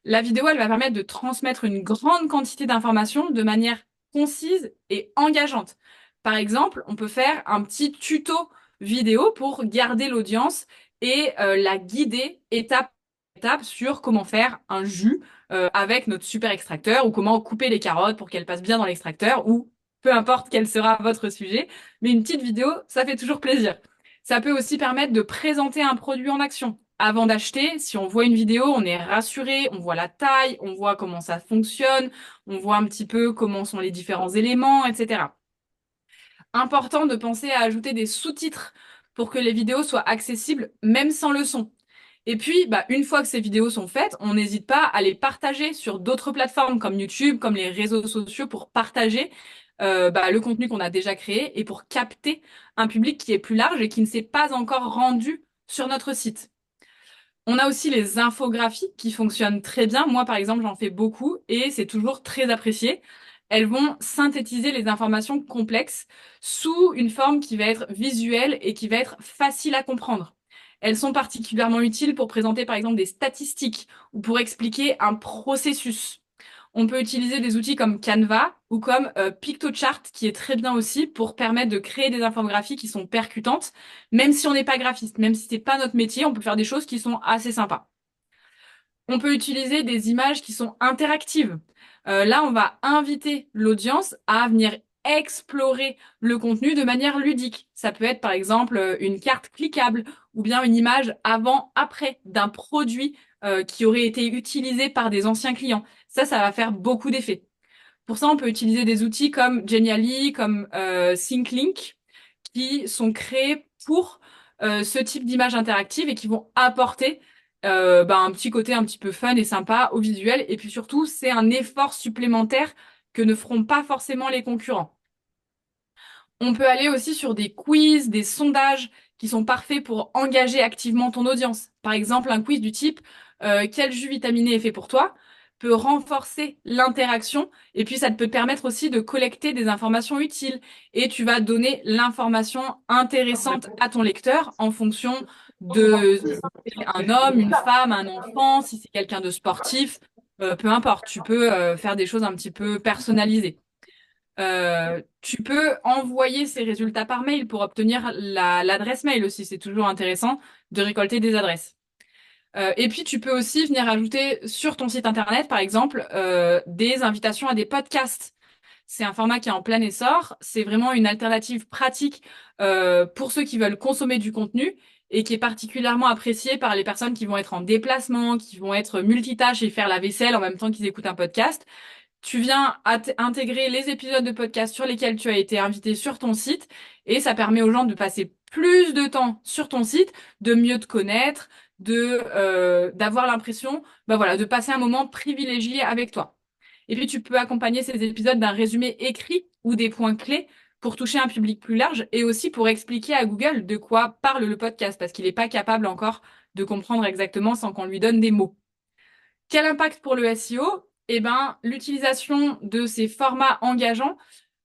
La vidéo, elle va permettre de transmettre une grande quantité d'informations de manière concise et engageante. Par exemple, on peut faire un petit tuto vidéo pour garder l'audience et la guider étape par étape sur comment faire un jus avec notre super extracteur ou comment couper les carottes pour qu'elles passent bien dans l'extracteur ou peu importe quel sera votre sujet. Mais une petite vidéo, ça fait toujours plaisir. Ça peut aussi permettre de présenter un produit en action. Avant d'acheter, si on voit une vidéo, on est rassuré, on voit la taille, on voit comment ça fonctionne, on voit un petit peu comment sont les différents éléments, etc. Important de penser à ajouter des sous-titres pour que les vidéos soient accessibles même sans le son. Et puis, une fois que ces vidéos sont faites, on n'hésite pas à les partager sur d'autres plateformes comme YouTube, comme les réseaux sociaux pour partager le contenu qu'on a déjà créé et pour capter un public qui est plus large et qui ne s'est pas encore rendu sur notre site. On a aussi les infographies qui fonctionnent très bien. Moi, par exemple, j'en fais beaucoup et c'est toujours très apprécié. Elles vont synthétiser les informations complexes sous une forme qui va être visuelle et qui va être facile à comprendre. Elles sont particulièrement utiles pour présenter, par exemple, des statistiques ou pour expliquer un processus. On peut utiliser des outils comme Canva ou comme Pictochart, qui est très bien aussi pour permettre de créer des infographies qui sont percutantes, même si on n'est pas graphiste, même si c'est pas notre métier, on peut faire des choses qui sont assez sympas. On peut utiliser des images qui sont interactives. Là, on va inviter l'audience à venir explorer le contenu de manière ludique. Ça peut être par exemple une carte cliquable ou bien une image avant-après d'un produit qui aurait été utilisé par des anciens clients. Ça va faire beaucoup d'effets. Pour ça, on peut utiliser des outils comme Genially, comme ThinkLink, qui sont créés pour ce type d'image interactive et qui vont apporter un petit côté un petit peu fun et sympa au visuel. Et puis surtout, c'est un effort supplémentaire que ne feront pas forcément les concurrents. On peut aller aussi sur des quiz, des sondages qui sont parfaits pour engager activement ton audience. Par exemple, un quiz du type quel jus vitaminé est fait pour toi peut renforcer l'interaction et puis ça peut te permettre aussi de collecter des informations utiles et tu vas donner l'information intéressante à ton lecteur en fonction de si c'est un homme, une femme, un enfant, si c'est quelqu'un de sportif, peu importe, tu peux faire des choses un petit peu personnalisées. Tu peux envoyer ces résultats par mail pour obtenir l'adresse mail aussi. C'est toujours intéressant de récolter des adresses. Et puis, tu peux aussi venir ajouter sur ton site internet, par exemple, des invitations à des podcasts. C'est un format qui est en plein essor. C'est vraiment une alternative pratique pour ceux qui veulent consommer du contenu et qui est particulièrement apprécié par les personnes qui vont être en déplacement, qui vont être multitâches et faire la vaisselle en même temps qu'ils écoutent un podcast. Tu viens intégrer les épisodes de podcast sur lesquels tu as été invité sur ton site et ça permet aux gens de passer plus de temps sur ton site, de mieux te connaître, d'avoir l'impression voilà, de passer un moment privilégié avec toi. Et puis tu peux accompagner ces épisodes d'un résumé écrit ou des points clés pour toucher un public plus large et aussi pour expliquer à Google de quoi parle le podcast parce qu'il n'est pas capable encore de comprendre exactement sans qu'on lui donne des mots. Quel impact pour le SEO? Eh ben, l'utilisation de ces formats engageants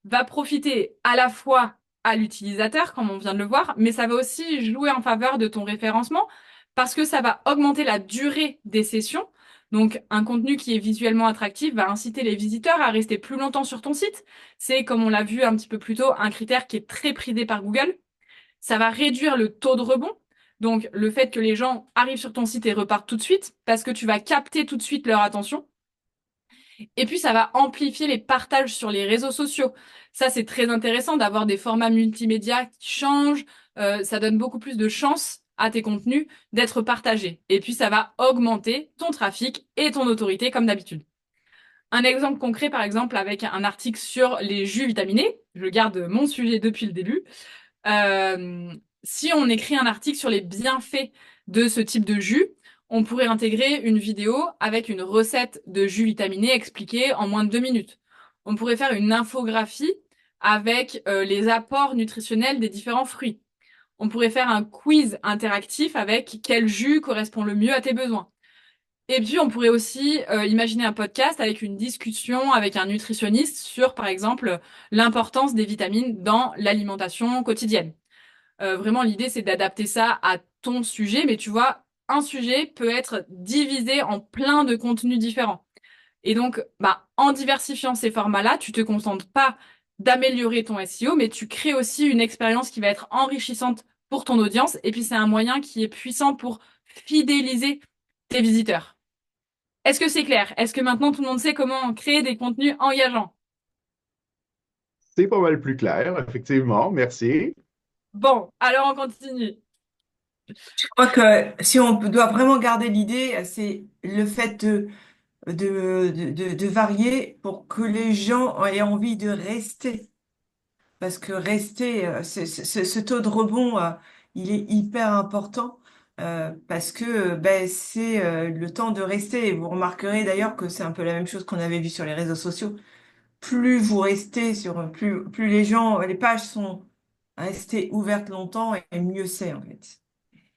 va profiter à la fois à l'utilisateur, comme on vient de le voir, mais ça va aussi jouer en faveur de ton référencement parce que ça va augmenter la durée des sessions. Donc, un contenu qui est visuellement attractif va inciter les visiteurs à rester plus longtemps sur ton site. C'est, comme on l'a vu un petit peu plus tôt, un critère qui est très prisé par Google. Ça va réduire le taux de rebond. Donc, le fait que les gens arrivent sur ton site et repartent tout de suite, parce que tu vas capter tout de suite leur attention. Et puis, ça va amplifier les partages sur les réseaux sociaux. Ça, c'est très intéressant d'avoir des formats multimédia qui changent. Ça donne beaucoup plus de chances à tes contenus d'être partagés. Et puis, ça va augmenter ton trafic et ton autorité comme d'habitude. Un exemple concret, par exemple, avec un article sur les jus vitaminés. Je garde mon sujet depuis le début. Si on écrit un article sur les bienfaits de ce type de jus, on pourrait intégrer une vidéo avec une recette de jus vitaminé expliquée en moins de 2 minutes. On pourrait faire une infographie avec les apports nutritionnels des différents fruits. On pourrait faire un quiz interactif avec quel jus correspond le mieux à tes besoins. Et puis, on pourrait aussi imaginer un podcast avec une discussion avec un nutritionniste sur, par exemple, l'importance des vitamines dans l'alimentation quotidienne. Vraiment, l'idée, c'est d'adapter ça à ton sujet, mais tu vois, un sujet peut être divisé en plein de contenus différents. Et donc, en diversifiant ces formats-là, tu te contentes pas d'améliorer ton SEO, mais tu crées aussi une expérience qui va être enrichissante pour ton audience. Et puis, c'est un moyen qui est puissant pour fidéliser tes visiteurs. Est-ce que c'est clair? Est-ce que maintenant tout le monde sait comment créer des contenus engageants? C'est pas mal plus clair, effectivement. Merci. Bon, alors on continue. Je crois que si on doit vraiment garder l'idée, c'est le fait de varier pour que les gens aient envie de rester. Parce que rester, ce taux de rebond, il est hyper important parce que c'est le temps de rester. Et vous remarquerez d'ailleurs que c'est un peu la même chose qu'on avait vu sur les réseaux sociaux. Plus vous restez plus les pages sont restées ouvertes longtemps et mieux c'est en fait.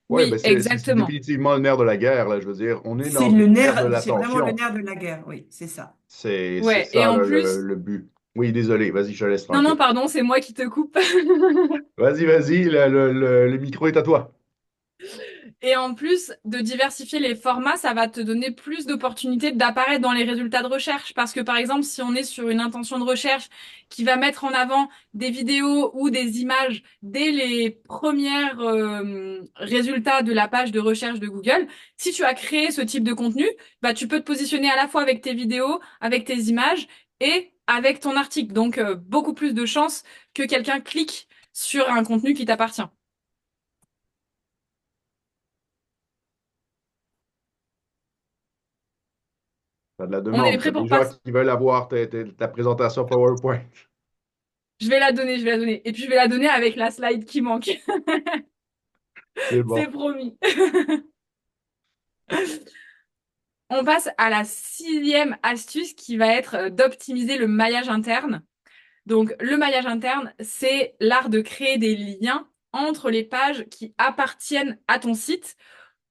Ouais, ben Oui, c'est exactement. définitivement le nerf de la guerre, là. Je veux dire, on est C'est dans le une guerre de nerf, c'est vraiment le l'attention. nerf de la guerre, oui, c'est ça. C'est Ouais, et ça en le, plus, le but. Oui, désolé, vas-y, je te laisse non, tranquille. pardon, c'est moi qui te coupe. Vas-y, le micro est à toi. Et en plus de diversifier les formats, ça va te donner plus d'opportunités d'apparaître dans les résultats de recherche. Parce que par exemple, si on est sur une intention de recherche qui va mettre en avant des vidéos ou des images dès les premiers résultats de la page de recherche de Google, si tu as créé ce type de contenu, bah, tu peux te positionner à la fois avec tes vidéos, avec tes images et avec ton article. Donc, beaucoup plus de chances que quelqu'un clique sur un contenu qui t'appartient. T'as de la On est demande. T'as prêt des pour gens passer. qui veulent avoir ta présentation PowerPoint. Je vais la donner, je vais la donner. Et puis je vais la donner avec la slide qui manque. C'est C'est bon. promis. On passe à la 6e astuce qui va être d'optimiser le maillage interne. Donc le maillage interne, c'est l'art de créer des liens entre les pages qui appartiennent à ton site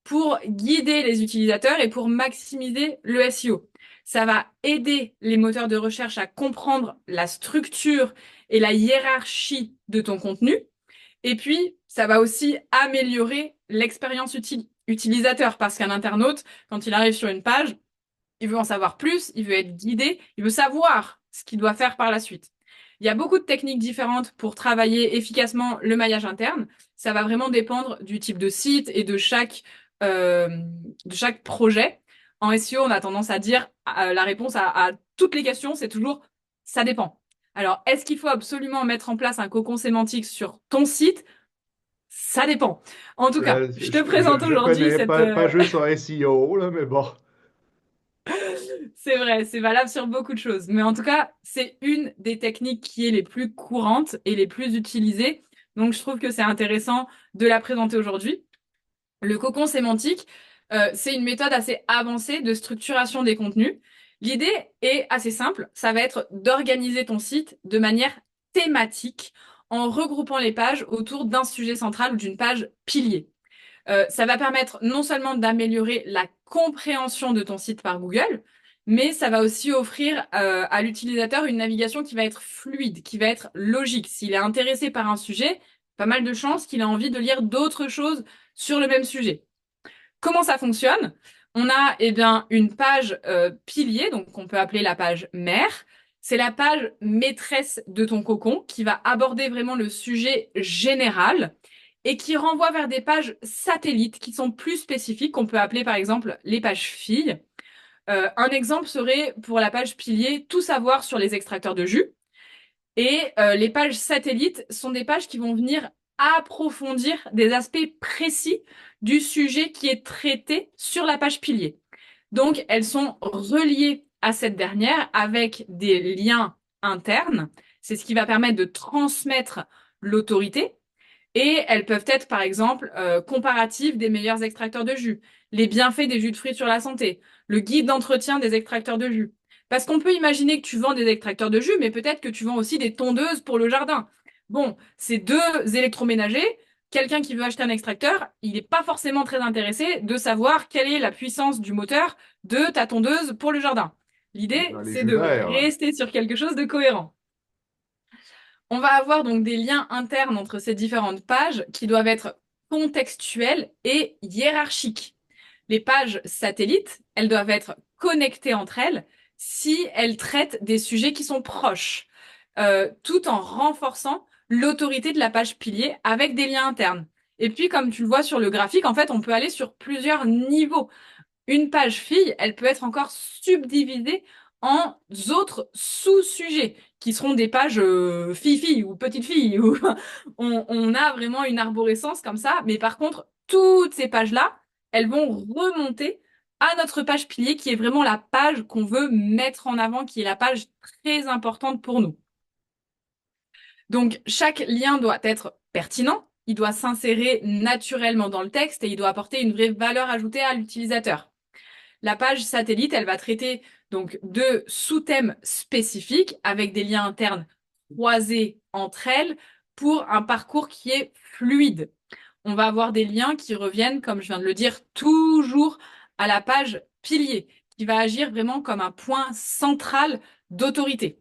pour guider les utilisateurs et pour maximiser le SEO. Ça va aider les moteurs de recherche à comprendre la structure et la hiérarchie de ton contenu. Et puis, ça va aussi améliorer l'expérience utilisateur parce qu'un internaute, quand il arrive sur une page, il veut en savoir plus, il veut être guidé, il veut savoir ce qu'il doit faire par la suite. Il y a beaucoup de techniques différentes pour travailler efficacement le maillage interne. Ça va vraiment dépendre du type de site et de chaque projet. En SEO, on a tendance à dire la réponse à toutes les questions, c'est toujours ça dépend. Alors, est-ce qu'il faut absolument mettre en place un cocon sémantique sur ton site? Ça dépend. En tout cas, je te présente Je aujourd'hui connais, cette, pas juste en SEO, là, mais bon. c'est vrai, c'est valable sur beaucoup de choses. Mais en tout cas, c'est une des techniques qui est les plus courantes et les plus utilisées. Donc, je trouve que c'est intéressant de la présenter aujourd'hui. Le cocon sémantique, c'est une méthode assez avancée de structuration des contenus. L'idée est assez simple, ça va être d'organiser ton site de manière thématique en regroupant les pages autour d'un sujet central ou d'une page pilier. Ça va permettre non seulement d'améliorer la compréhension de ton site par Google, mais ça va aussi offrir à l'utilisateur une navigation qui va être fluide, qui va être logique. S'il est intéressé par un sujet, pas mal de chances qu'il ait envie de lire d'autres choses sur le même sujet. Comment ça fonctionne? On a eh bien une page pilier, donc qu'on peut appeler la page mère. C'est la page maîtresse de ton cocon qui va aborder vraiment le sujet général et qui renvoie vers des pages satellites qui sont plus spécifiques, qu'on peut appeler par exemple les pages filles. Un exemple serait pour la page pilier, tout savoir sur les extracteurs de jus. Et les pages satellites sont des pages qui vont venir approfondir des aspects précis du sujet qui est traité sur la page pilier. Donc, elles sont reliées à cette dernière avec des liens internes. C'est ce qui va permettre de transmettre l'autorité. Et elles peuvent être, par exemple, comparatives des meilleurs extracteurs de jus, les bienfaits des jus de fruits sur la santé, le guide d'entretien des extracteurs de jus. Parce qu'on peut imaginer que tu vends des extracteurs de jus, mais peut-être que tu vends aussi des tondeuses pour le jardin. Bon, ces deux électroménagers, quelqu'un qui veut acheter un extracteur, il n'est pas forcément très intéressé de savoir quelle est la puissance du moteur de ta tondeuse pour le jardin. L'idée, Dans les c'est jus de verts, là. rester sur quelque chose de cohérent. On va avoir donc des liens internes entre ces différentes pages qui doivent être contextuels et hiérarchiques. Les pages satellites, elles doivent être connectées entre elles si elles traitent des sujets qui sont proches, tout en renforçant l'autorité de la page pilier avec des liens internes. Et puis, comme tu le vois sur le graphique, en fait, on peut aller sur plusieurs niveaux. Une page fille, elle peut être encore subdivisée en autres sous-sujets qui seront des pages fille-fille ou petite-fille. Où on a vraiment une arborescence comme ça. Mais par contre, toutes ces pages-là, elles vont remonter à notre page pilier qui est vraiment la page qu'on veut mettre en avant, qui est la page très importante pour nous. Donc, chaque lien doit être pertinent, il doit s'insérer naturellement dans le texte et il doit apporter une vraie valeur ajoutée à l'utilisateur. La page satellite, elle va traiter donc de sous-thèmes spécifiques avec des liens internes croisés entre elles pour un parcours qui est fluide. On va avoir des liens qui reviennent, comme je viens de le dire, toujours à la page pilier, qui va agir vraiment comme un point central d'autorité.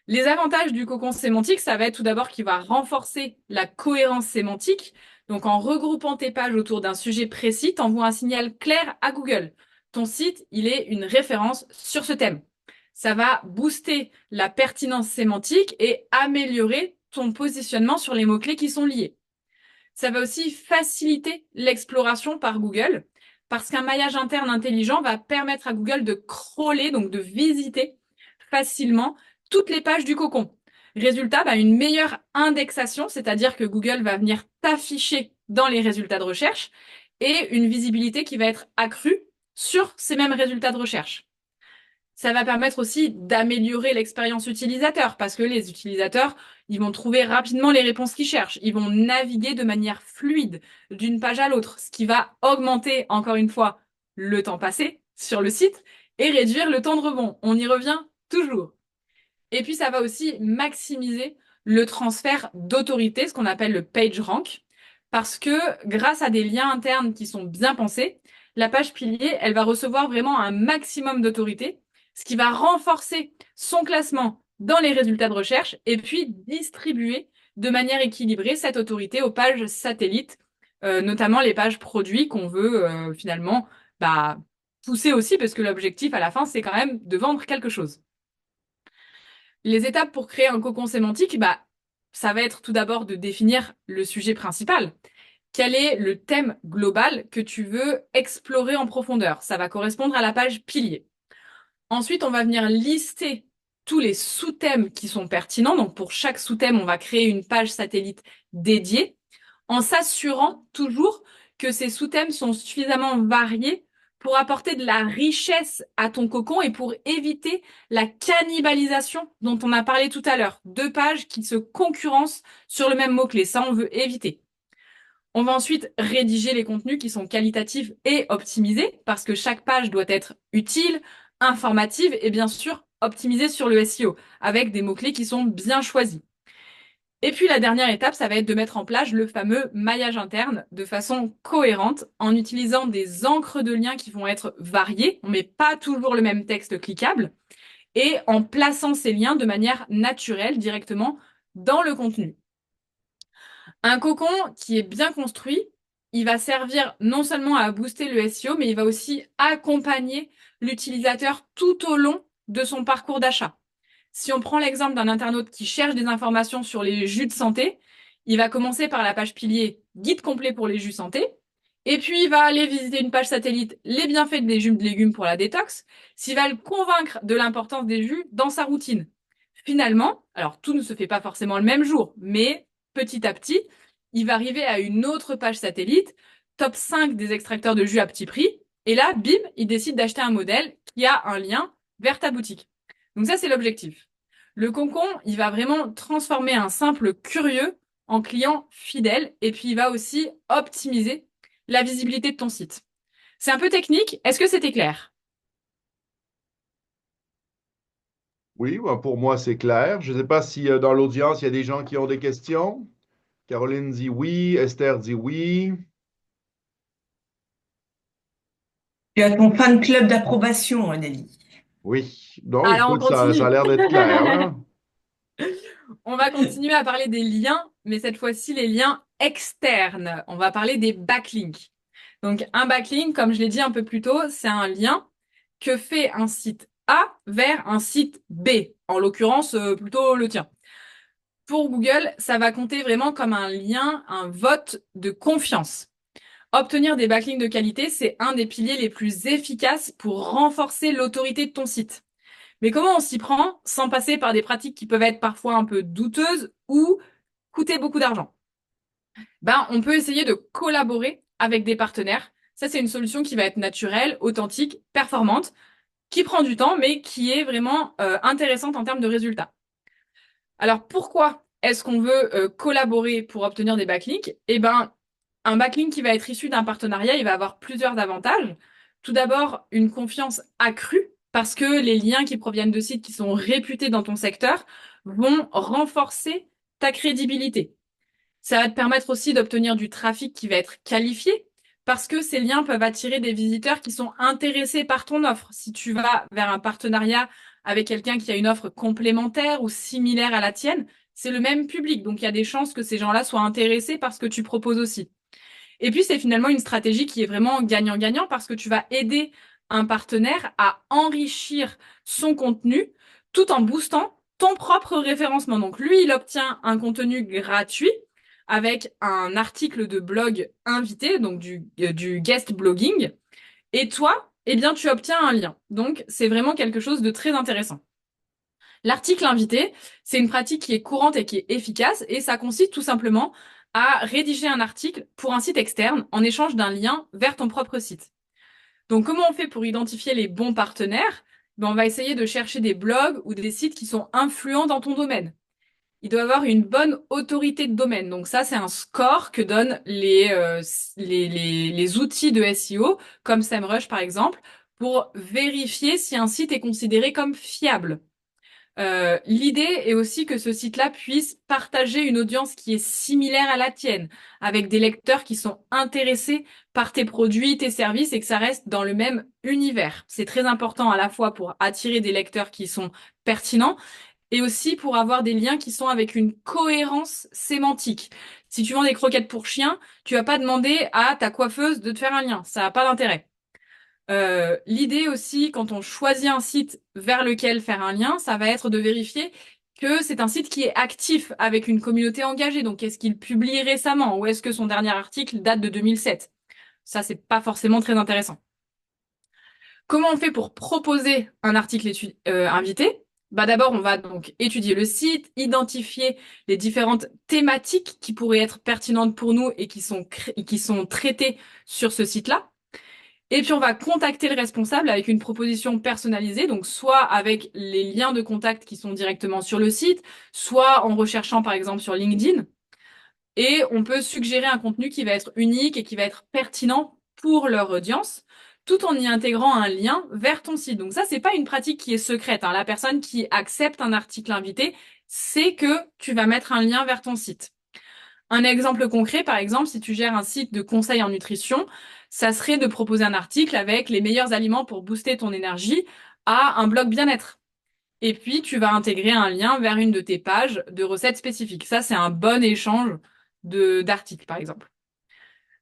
Les avantages du cocon sémantique, ça va être tout d'abord qu'il va renforcer la cohérence sémantique. Donc, en regroupant tes pages autour d'un sujet précis, tu envoies un signal clair à Google. Ton site, il est une référence sur ce thème. Ça va booster la pertinence sémantique et améliorer ton positionnement sur les mots-clés qui sont liés. Ça va aussi faciliter l'exploration par Google parce qu'un maillage interne intelligent va permettre à Google de crawler, donc de visiter facilement toutes les pages du cocon. Résultat, une meilleure indexation, c'est-à-dire que Google va venir t'afficher dans les résultats de recherche et une visibilité qui va être accrue sur ces mêmes résultats de recherche. Ça va permettre aussi d'améliorer l'expérience utilisateur parce que les utilisateurs, ils vont trouver rapidement les réponses qu'ils cherchent. Ils vont naviguer de manière fluide d'une page à l'autre, ce qui va augmenter, encore une fois, le temps passé sur le site et réduire le temps de rebond. On y revient toujours. Et puis, ça va aussi maximiser le transfert d'autorité, ce qu'on appelle le page rank, parce que grâce à des liens internes qui sont bien pensés, la page pilier, elle va recevoir vraiment un maximum d'autorité, ce qui va renforcer son classement dans les résultats de recherche et puis distribuer de manière équilibrée cette autorité aux pages satellites, notamment les pages produits qu'on veut finalement pousser aussi, parce que l'objectif à la fin, c'est quand même de vendre quelque chose. Les étapes pour créer un cocon sémantique, ça va être tout d'abord de définir le sujet principal. Quel est le thème global que tu veux explorer en profondeur? Ça va correspondre à la page pilier. Ensuite, on va venir lister tous les sous-thèmes qui sont pertinents. Donc, pour chaque sous-thème, on va créer une page satellite dédiée en s'assurant toujours que ces sous-thèmes sont suffisamment variés pour apporter de la richesse à ton cocon et pour éviter la cannibalisation dont on a parlé tout à l'heure. 2 pages qui se concurrencent sur le même mot-clé. Ça, on veut éviter. On va ensuite rédiger les contenus qui sont qualitatifs et optimisés parce que chaque page doit être utile, informative et bien sûr optimisée sur le SEO avec des mots-clés qui sont bien choisis. Et puis la dernière étape, ça va être de mettre en place le fameux maillage interne de façon cohérente en utilisant des encres de liens qui vont être variés. On met pas toujours le même texte cliquable et en plaçant ces liens de manière naturelle directement dans le contenu. Un cocon qui est bien construit, il va servir non seulement à booster le SEO, mais il va aussi accompagner l'utilisateur tout au long de son parcours d'achat. Si on prend l'exemple d'un internaute qui cherche des informations sur les jus de santé, il va commencer par la page pilier guide complet pour les jus santé, et puis il va aller visiter une page satellite les bienfaits des jus de légumes pour la détox, s'il va le convaincre de l'importance des jus dans sa routine. Finalement, alors tout ne se fait pas forcément le même jour, mais petit à petit, il va arriver à une autre page satellite, top 5 des extracteurs de jus à petit prix, et là, bim, il décide d'acheter un modèle qui a un lien vers ta boutique. Donc ça, c'est l'objectif. Le cocon, il va vraiment transformer un simple curieux en client fidèle, et puis il va aussi optimiser la visibilité de ton site. C'est un peu technique, est-ce que c'était clair? Oui, pour moi, c'est clair. Je ne sais pas si dans l'audience, il y a des gens qui ont des questions. Caroline dit oui, Esther dit oui. Tu as ton fan club d'approbation, Anneli. Oui. Non, Alors on écoute, ça a continue. l'air d'être clair, là. On va continuer à parler des liens, mais cette fois-ci les liens externes. On va parler des backlinks. Donc un backlink, comme je l'ai dit un peu plus tôt, c'est un lien que fait un site A vers un site B, en l'occurrence plutôt le tien. Pour Google, ça va compter vraiment comme un lien, un vote de confiance. Obtenir des backlinks de qualité, c'est un des piliers les plus efficaces pour renforcer l'autorité de ton site. Mais comment on s'y prend sans passer par des pratiques qui peuvent être parfois un peu douteuses ou coûter beaucoup d'argent? On peut essayer de collaborer avec des partenaires. Ça, c'est une solution qui va être naturelle, authentique, performante, qui prend du temps, mais qui est vraiment intéressante en termes de résultats. Alors, pourquoi est-ce qu'on veut collaborer pour obtenir des backlinks? Un backlink qui va être issu d'un partenariat, il va avoir plusieurs avantages. Tout d'abord, une confiance accrue parce que les liens qui proviennent de sites qui sont réputés dans ton secteur vont renforcer ta crédibilité. Ça va te permettre aussi d'obtenir du trafic qui va être qualifié parce que ces liens peuvent attirer des visiteurs qui sont intéressés par ton offre. Si tu vas vers un partenariat avec quelqu'un qui a une offre complémentaire ou similaire à la tienne, c'est le même public. Donc, il y a des chances que ces gens-là soient intéressés par ce que tu proposes aussi. Et puis, c'est finalement une stratégie qui est vraiment gagnant-gagnant parce que tu vas aider un partenaire à enrichir son contenu tout en boostant ton propre référencement. Donc, lui, il obtient un contenu gratuit avec un article de blog invité, donc du guest blogging. Et toi, eh bien, tu obtiens un lien. Donc, c'est vraiment quelque chose de très intéressant. L'article invité, c'est une pratique qui est courante et qui est efficace et ça consiste tout simplement à rédiger un article pour un site externe en échange d'un lien vers ton propre site. Donc, comment on fait pour identifier les bons partenaires? Ben, on va essayer de chercher des blogs ou des sites qui sont influents dans ton domaine. Il doit avoir une bonne autorité de domaine. Donc ça, c'est un score que donnent les outils de SEO, comme SEMrush par exemple, pour vérifier si un site est considéré comme fiable. L'idée est aussi que ce site-là puisse partager une audience qui est similaire à la tienne, avec des lecteurs qui sont intéressés par tes produits, tes services et que ça reste dans le même univers. C'est très important à la fois pour attirer des lecteurs qui sont pertinents et aussi pour avoir des liens qui sont avec une cohérence sémantique. Si tu vends des croquettes pour chiens, tu vas pas demander à ta coiffeuse de te faire un lien. Ça n'a pas d'intérêt. L'idée aussi, quand on choisit un site vers lequel faire un lien, ça va être de vérifier que c'est un site qui est actif avec une communauté engagée. Donc, est-ce qu'il publie récemment ou est-ce que son dernier article date de 2007? Ça, c'est pas forcément très intéressant. Comment on fait pour proposer un article invité? Bah d'abord, on va donc étudier le site, identifier les différentes thématiques qui pourraient être pertinentes pour nous et qui sont traitées sur ce site-là. Et puis, on va contacter le responsable avec une proposition personnalisée, donc soit avec les liens de contact qui sont directement sur le site, soit en recherchant par exemple sur LinkedIn. Et on peut suggérer un contenu qui va être unique et qui va être pertinent pour leur audience, tout en y intégrant un lien vers ton site. Donc ça, c'est pas une pratique qui est secrète, hein. La personne qui accepte un article invité sait que tu vas mettre un lien vers ton site. Un exemple concret, par exemple, si tu gères un site de conseils en nutrition, ça serait de proposer un article avec les meilleurs aliments pour booster ton énergie à un blog bien-être. Et puis, tu vas intégrer un lien vers une de tes pages de recettes spécifiques. Ça, c'est un bon échange d'articles, par exemple.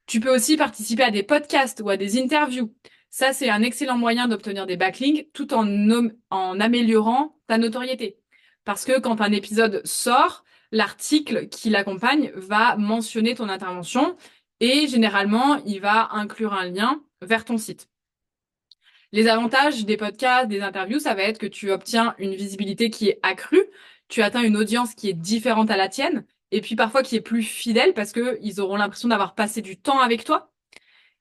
Tu peux aussi participer à des podcasts ou à des interviews. Ça, c'est un excellent moyen d'obtenir des backlinks tout en améliorant ta notoriété. Parce que quand un épisode sort, l'article qui l'accompagne va mentionner ton intervention et généralement, il va inclure un lien vers ton site. Les avantages des podcasts, des interviews, ça va être que tu obtiens une visibilité qui est accrue, tu atteins une audience qui est différente à la tienne, et puis parfois qui est plus fidèle parce que ils auront l'impression d'avoir passé du temps avec toi.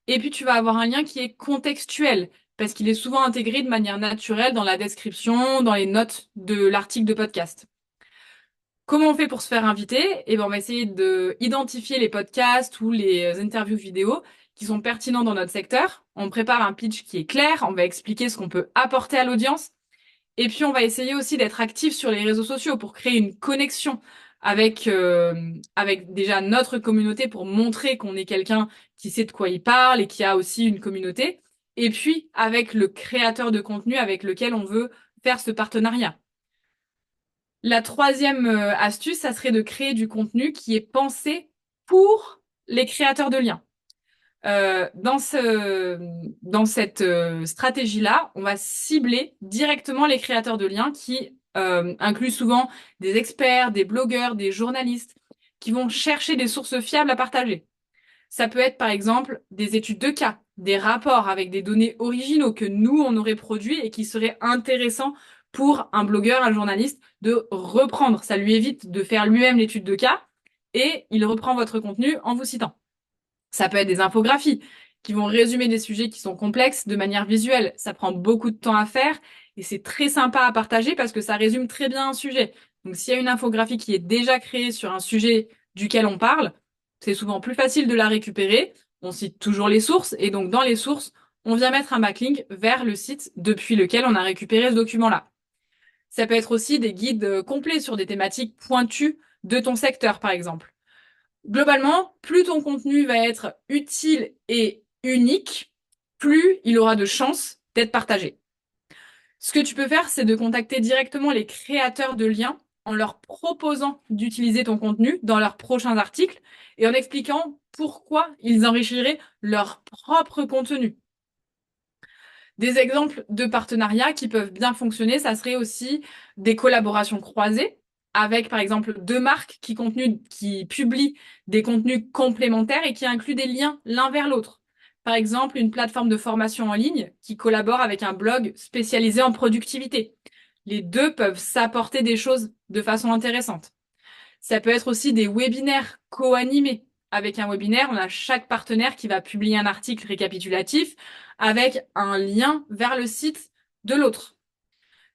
Et puis tu vas avoir un lien qui est contextuel parce qu'il est souvent intégré de manière naturelle dans la description, dans les notes de l'article de podcast. Comment on fait pour se faire inviter? Eh ben, on va essayer de identifier les podcasts ou les interviews vidéo qui sont pertinents dans notre secteur. On prépare un pitch qui est clair, on va expliquer ce qu'on peut apporter à l'audience. Et puis, on va essayer aussi d'être actif sur les réseaux sociaux pour créer une connexion avec déjà notre communauté pour montrer qu'on est quelqu'un qui sait de quoi il parle et qui a aussi une communauté. Et puis, avec le créateur de contenu avec lequel on veut faire ce partenariat. La troisième astuce, ça serait de créer du contenu qui est pensé pour les créateurs de liens. Dans cette stratégie-là, on va cibler directement les créateurs de liens qui incluent souvent des experts, des blogueurs, des journalistes qui vont chercher des sources fiables à partager. Ça peut être par exemple des études de cas, des rapports avec des données originaux que nous, on aurait produits et qui seraient intéressants pour un blogueur, un journaliste de reprendre. Ça lui évite de faire lui-même l'étude de cas et il reprend votre contenu en vous citant. Ça peut être des infographies qui vont résumer des sujets qui sont complexes de manière visuelle. Ça prend beaucoup de temps à faire et c'est très sympa à partager parce que ça résume très bien un sujet. Donc s'il y a une infographie qui est déjà créée sur un sujet duquel on parle, c'est souvent plus facile de la récupérer. On cite toujours les sources et donc dans les sources, on vient mettre un backlink vers le site depuis lequel on a récupéré ce document-là. Ça peut être aussi des guides complets sur des thématiques pointues de ton secteur, par exemple. Globalement, plus ton contenu va être utile et unique, plus il aura de chances d'être partagé. Ce que tu peux faire, c'est de contacter directement les créateurs de liens en leur proposant d'utiliser ton contenu dans leurs prochains articles et en expliquant pourquoi ils enrichiraient leur propre contenu. Des exemples de partenariats qui peuvent bien fonctionner, ça serait aussi des collaborations croisées avec, par exemple, deux marques qui publient des contenus complémentaires et qui incluent des liens l'un vers l'autre. Par exemple, une plateforme de formation en ligne qui collabore avec un blog spécialisé en productivité. Les deux peuvent s'apporter des choses de façon intéressante. Ça peut être aussi des webinaires co-animés. Avec un webinaire, on a chaque partenaire qui va publier un article récapitulatif avec un lien vers le site de l'autre.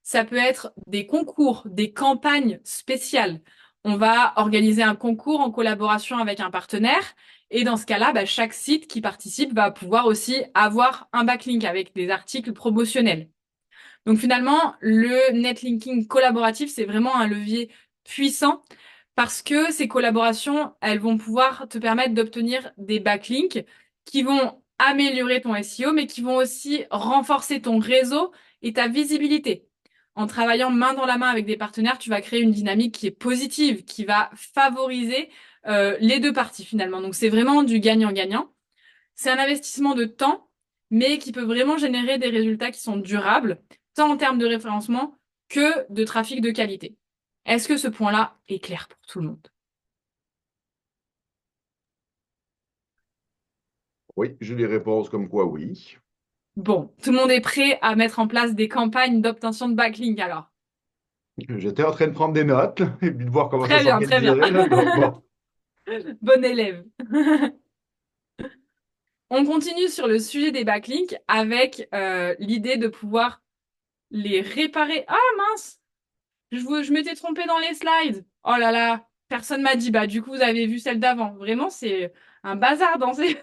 Ça peut être des concours, des campagnes spéciales. On va organiser un concours en collaboration avec un partenaire et dans ce cas-là, chaque site qui participe va pouvoir aussi avoir un backlink avec des articles promotionnels. Donc finalement, le netlinking collaboratif, c'est vraiment un levier puissant parce que ces collaborations, elles vont pouvoir te permettre d'obtenir des backlinks qui vont améliorer ton SEO, mais qui vont aussi renforcer ton réseau et ta visibilité. En travaillant main dans la main avec des partenaires, tu vas créer une dynamique qui est positive, qui va favoriser les deux parties finalement. Donc c'est vraiment du gagnant-gagnant. C'est un investissement de temps, mais qui peut vraiment générer des résultats qui sont durables, tant en termes de référencement que de trafic de qualité. Est-ce que ce point-là est clair pour tout le monde? Oui, j'ai des réponses comme quoi oui. Bon, tout le monde est prêt à mettre en place des campagnes d'obtention de backlink alors. J'étais en train de prendre des notes là, et puis de voir comment ça Très bien, très bien. s'organiserait, là. Donc, bon. Bon élève. On continue sur le sujet des backlinks avec l'idée de pouvoir les réparer. Ah mince, je m'étais trompée dans les slides. Oh là là, personne m'a dit. Bah du coup, vous avez vu celle d'avant. Vraiment, c'est un bazar dans ces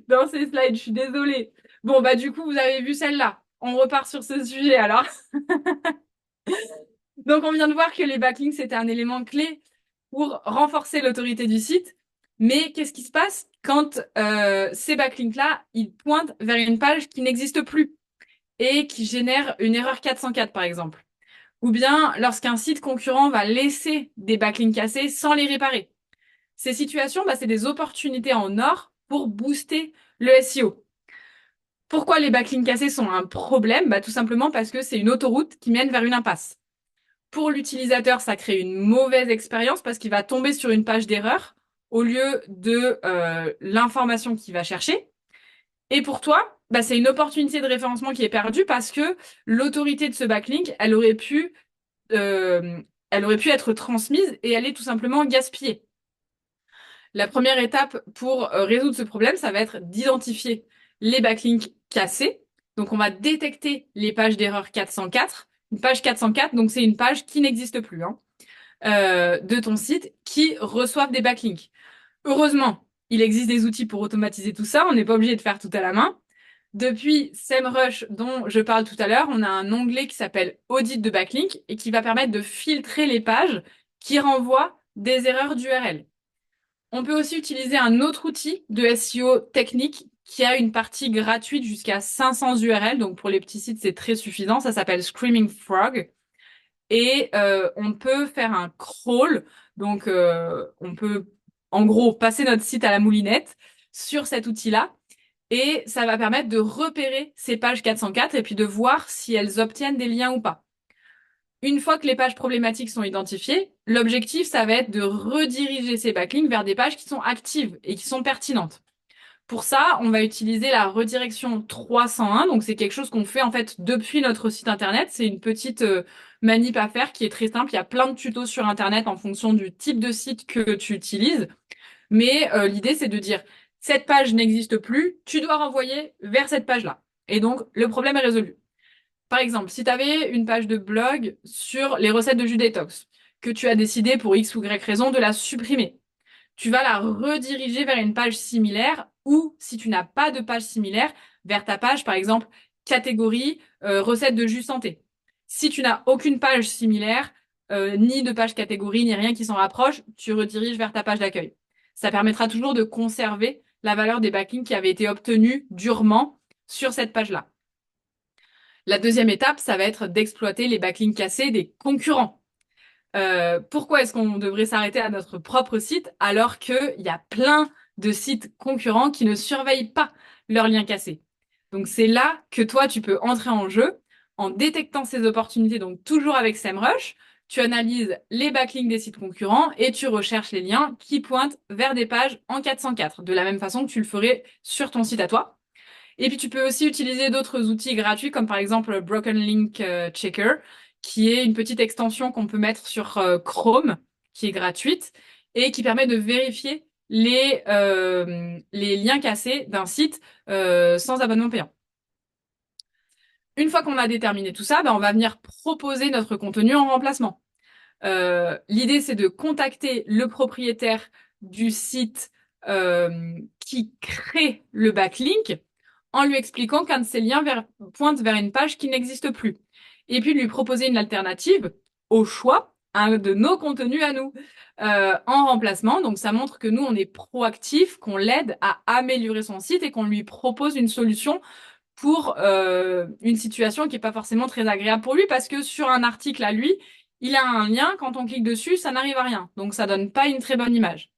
dans ces slides. Je suis désolée. Bon bah du coup, vous avez vu celle-là. On repart sur ce sujet alors. Donc on vient de voir que les backlinks c'était un élément clé pour renforcer l'autorité du site. Mais qu'est-ce qui se passe quand ces backlinks-là, ils pointent vers une page qui n'existe plus et qui génère une erreur 404 par exemple? Ou bien lorsqu'un site concurrent va laisser des backlinks cassés sans les réparer. Ces situations, c'est des opportunités en or pour booster le SEO. Pourquoi les backlinks cassés sont un problème? Tout simplement parce que c'est une autoroute qui mène vers une impasse. Pour l'utilisateur, ça crée une mauvaise expérience parce qu'il va tomber sur une page d'erreur au lieu de l'information qu'il va chercher. Et pour toi, c'est une opportunité de référencement qui est perdue parce que l'autorité de ce backlink, elle aurait pu être transmise et elle est tout simplement gaspillée. La première étape pour résoudre ce problème, ça va être d'identifier les backlinks cassés. Donc, on va détecter les pages d'erreur 404. Une page 404, donc c'est une page qui n'existe plus de ton site qui reçoivent des backlinks. Heureusement, il existe des outils pour automatiser tout ça. On n'est pas obligé de faire tout à la main. Depuis SEMrush, dont je parle tout à l'heure, on a un onglet qui s'appelle Audit de backlink et qui va permettre de filtrer les pages qui renvoient des erreurs d'URL. On peut aussi utiliser un autre outil de SEO technique qui a une partie gratuite jusqu'à 500 URL. Donc pour les petits sites, c'est très suffisant. Ça s'appelle Screaming Frog. Et on peut faire un crawl. Donc on peut en gros passer notre site à la moulinette sur cet outil-là. Et ça va permettre de repérer ces pages 404 et puis de voir si elles obtiennent des liens ou pas. Une fois que les pages problématiques sont identifiées, l'objectif, ça va être de rediriger ces backlinks vers des pages qui sont actives et qui sont pertinentes. Pour ça, on va utiliser la redirection 301. Donc, c'est quelque chose qu'on fait en fait depuis notre site internet. C'est une petite manip à faire qui est très simple. Il y a plein de tutos sur internet en fonction du type de site que tu utilises. Mais l'idée, c'est de dire, cette page n'existe plus, tu dois renvoyer vers cette page-là. Et donc, le problème est résolu. Par exemple, si tu avais une page de blog sur les recettes de jus détox, que tu as décidé pour X ou Y raison de la supprimer, tu vas la rediriger vers une page similaire ou, si tu n'as pas de page similaire, vers ta page, par exemple, catégorie recettes de jus santé. Si tu n'as aucune page similaire, ni de page catégorie, ni rien qui s'en rapproche, tu rediriges vers ta page d'accueil. Ça permettra toujours de conserver la valeur des backlinks qui avaient été obtenus durement sur cette page-là. La deuxième étape, ça va être d'exploiter les backlinks cassés des concurrents. Pourquoi est-ce qu'on devrait s'arrêter à notre propre site alors qu'il y a plein de sites concurrents qui ne surveillent pas leurs liens cassés? Donc c'est là que toi, tu peux entrer en jeu en détectant ces opportunités, donc toujours avec SEMrush. Tu analyses les backlinks des sites concurrents et tu recherches les liens qui pointent vers des pages en 404, de la même façon que tu le ferais sur ton site à toi. Et puis tu peux aussi utiliser d'autres outils gratuits comme par exemple Broken Link Checker, qui est une petite extension qu'on peut mettre sur Chrome, qui est gratuite et qui permet de vérifier les liens cassés d'un site sans abonnement payant. Une fois qu'on a déterminé tout ça, ben, on va venir proposer notre contenu en remplacement. L'idée, c'est de contacter le propriétaire du site qui crée le backlink en lui expliquant qu'un de ces liens pointe vers une page qui n'existe plus. Et puis lui proposer une alternative au choix de nos contenus à nous en remplacement. Donc ça montre que nous, on est proactif, qu'on l'aide à améliorer son site et qu'on lui propose une solution pour une situation qui n'est pas forcément très agréable pour lui parce que sur un article à lui, il a un lien, quand on clique dessus, ça n'arrive à rien. Donc ça donne pas une très bonne image.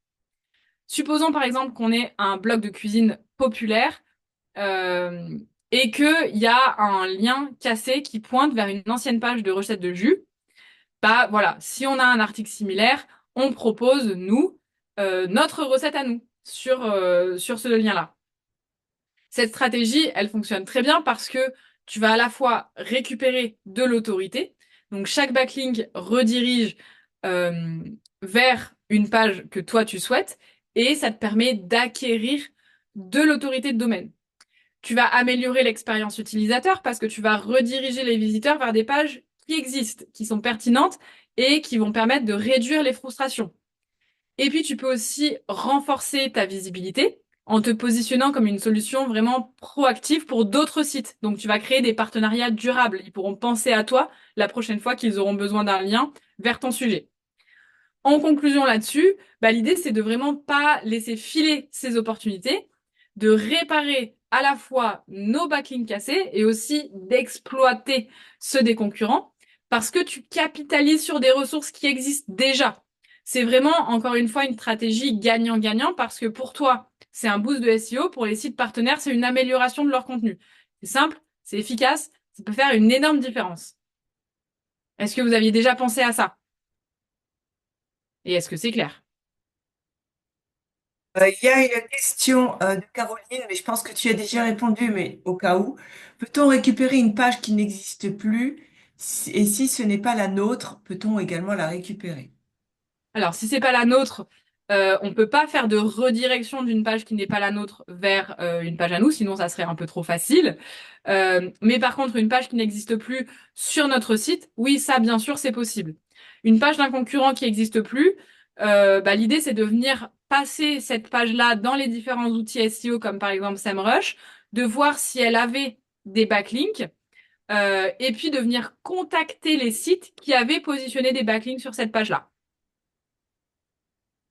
Supposons par exemple qu'on ait un blog de cuisine populaire euh, et qu'il y a un lien cassé qui pointe vers une ancienne page de recette de jus. Bah voilà, si on a un article similaire, on propose, nous, notre recette à nous sur ce lien-là. Cette stratégie, elle fonctionne très bien parce que tu vas à la fois récupérer de l'autorité, donc chaque backlink redirige euh, vers une page que toi tu souhaites, et ça te permet d'acquérir de l'autorité de domaine. Tu vas améliorer l'expérience utilisateur parce que tu vas rediriger les visiteurs vers des pages qui existent, qui sont pertinentes et qui vont permettre de réduire les frustrations. Et puis, tu peux aussi renforcer ta visibilité en te positionnant comme une solution vraiment proactive pour d'autres sites. Donc, tu vas créer des partenariats durables. Ils pourront penser à toi la prochaine fois qu'ils auront besoin d'un lien vers ton sujet. En conclusion là-dessus, bah, l'idée, c'est de vraiment pas laisser filer ces opportunités, de réparer à la fois nos backlinks cassés et aussi d'exploiter ceux des concurrents parce que tu capitalises sur des ressources qui existent déjà. C'est vraiment, encore une fois, une stratégie gagnant-gagnant parce que pour toi, c'est un boost de SEO. Pour les sites partenaires, c'est une amélioration de leur contenu. C'est simple, c'est efficace, ça peut faire une énorme différence. Est-ce que vous aviez déjà pensé à ça? Et est-ce que c'est clair? Il y a une question de Caroline, mais je pense que tu as déjà répondu, mais au cas où, peut-on récupérer une page qui n'existe plus? Et si ce n'est pas la nôtre, peut-on également la récupérer? Alors, si c'est pas la nôtre, on peut pas faire de redirection d'une page qui n'est pas la nôtre vers une page à nous, sinon ça serait un peu trop facile. Mais par contre, une page qui n'existe plus sur notre site, oui, ça, bien sûr, c'est possible. Une page d'un concurrent qui n'existe plus, bah, l'idée, c'est de venir passer cette page-là dans les différents outils SEO, comme par exemple SEMrush, de voir si elle avait des backlinks, et puis de venir contacter les sites qui avaient positionné des backlinks sur cette page-là.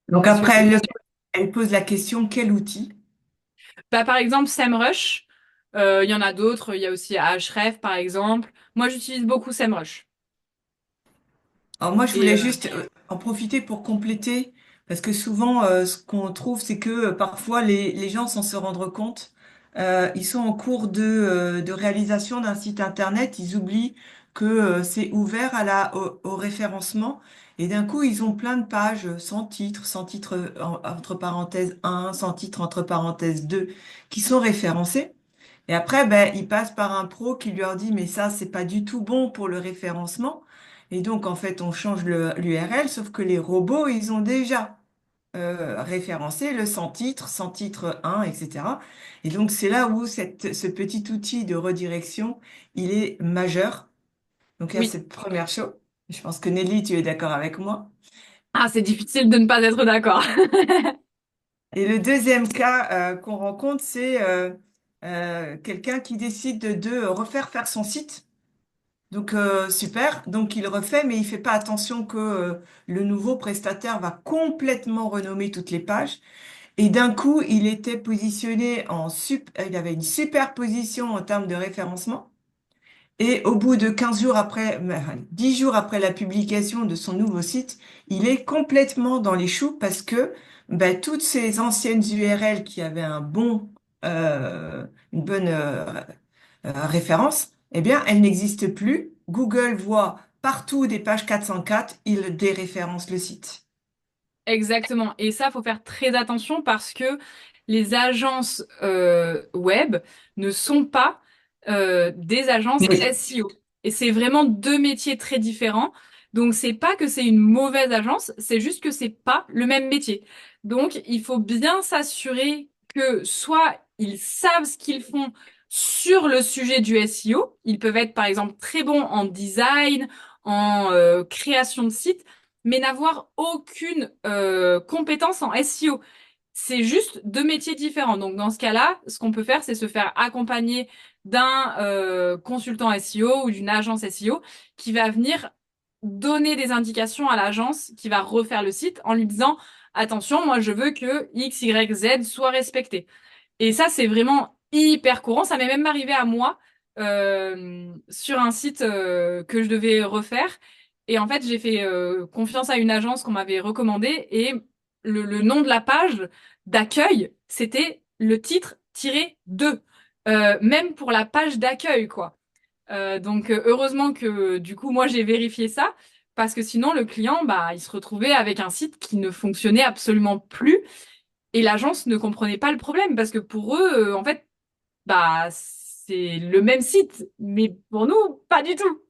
Donc Est-ce que après, c'est elle pose la question, quel outil? Bah, par exemple, SEMrush, il y en a d'autres, il y a aussi Ahrefs par exemple. Moi, j'utilise beaucoup SEMrush. Alors moi, je Et voulais juste en profiter pour compléter, parce que souvent, ce qu'on trouve, c'est que parfois, les gens, sans se rendre compte, ils sont en cours de réalisation d'un site Internet, ils oublient que c'est ouvert au référencement, et d'un coup, ils ont plein de pages sans titre entre parenthèses 1, sans titre entre parenthèses 2, qui sont référencées. Et après, ben, il passe par un pro qui lui leur dit, mais ça, c'est pas du tout bon pour le référencement. Et donc, en fait, on change l'URL, sauf que les robots, ils ont déjà référencé le sans titre 1, etc. Et donc, c'est là où ce petit outil de redirection, il est majeur. Donc, il y a oui. cette première chose. Je pense que Nelly, tu es d'accord avec moi. Ah, c'est difficile de ne pas être d'accord. Et le deuxième cas qu'on rencontre, c'est quelqu'un qui décide de refaire faire son site. Donc super, donc il refait, mais il fait pas attention que le nouveau prestataire va complètement renommer toutes les pages. Et d'un coup, il était positionné il avait une super position en termes de référencement. Et au bout de 15 jours après, 10 jours après la publication de son nouveau site, il est complètement dans les choux parce que ben, toutes ces anciennes URL qui avaient une bonne référence, eh bien, elles n'existent plus. Google voit partout des pages 404, il déréférence le site. Exactement. Et ça, faut faire très attention parce que les agences web ne sont pas des agences Oui. SEO. Et c'est vraiment deux métiers très différents. Donc, c'est pas que c'est une mauvaise agence, c'est juste que c'est pas le même métier. Donc, il faut bien s'assurer que soit ils savent ce qu'ils font sur le sujet du SEO. Ils peuvent être, par exemple, très bons en design, en création de site mais n'avoir aucune compétence en SEO. C'est juste deux métiers différents. Donc dans ce cas-là, ce qu'on peut faire, c'est se faire accompagner d'un consultant SEO ou d'une agence SEO qui va venir donner des indications à l'agence qui va refaire le site en lui disant, attention, moi je veux que X, Y, Z soit respecté. Et ça, c'est vraiment hyper courant. Ça m'est même arrivé à moi sur un site que je devais refaire. Et en fait, j'ai fait confiance à une agence qu'on m'avait recommandée et le nom de la page d'accueil, c'était le titre tiré 2. Même pour la page d'accueil, quoi. Donc heureusement que du coup, moi, j'ai vérifié ça parce que sinon, le client, bah, il se retrouvait avec un site qui ne fonctionnait absolument plus et l'agence ne comprenait pas le problème parce que pour eux, en fait, bah, c'est le même site, mais pour nous, pas du tout.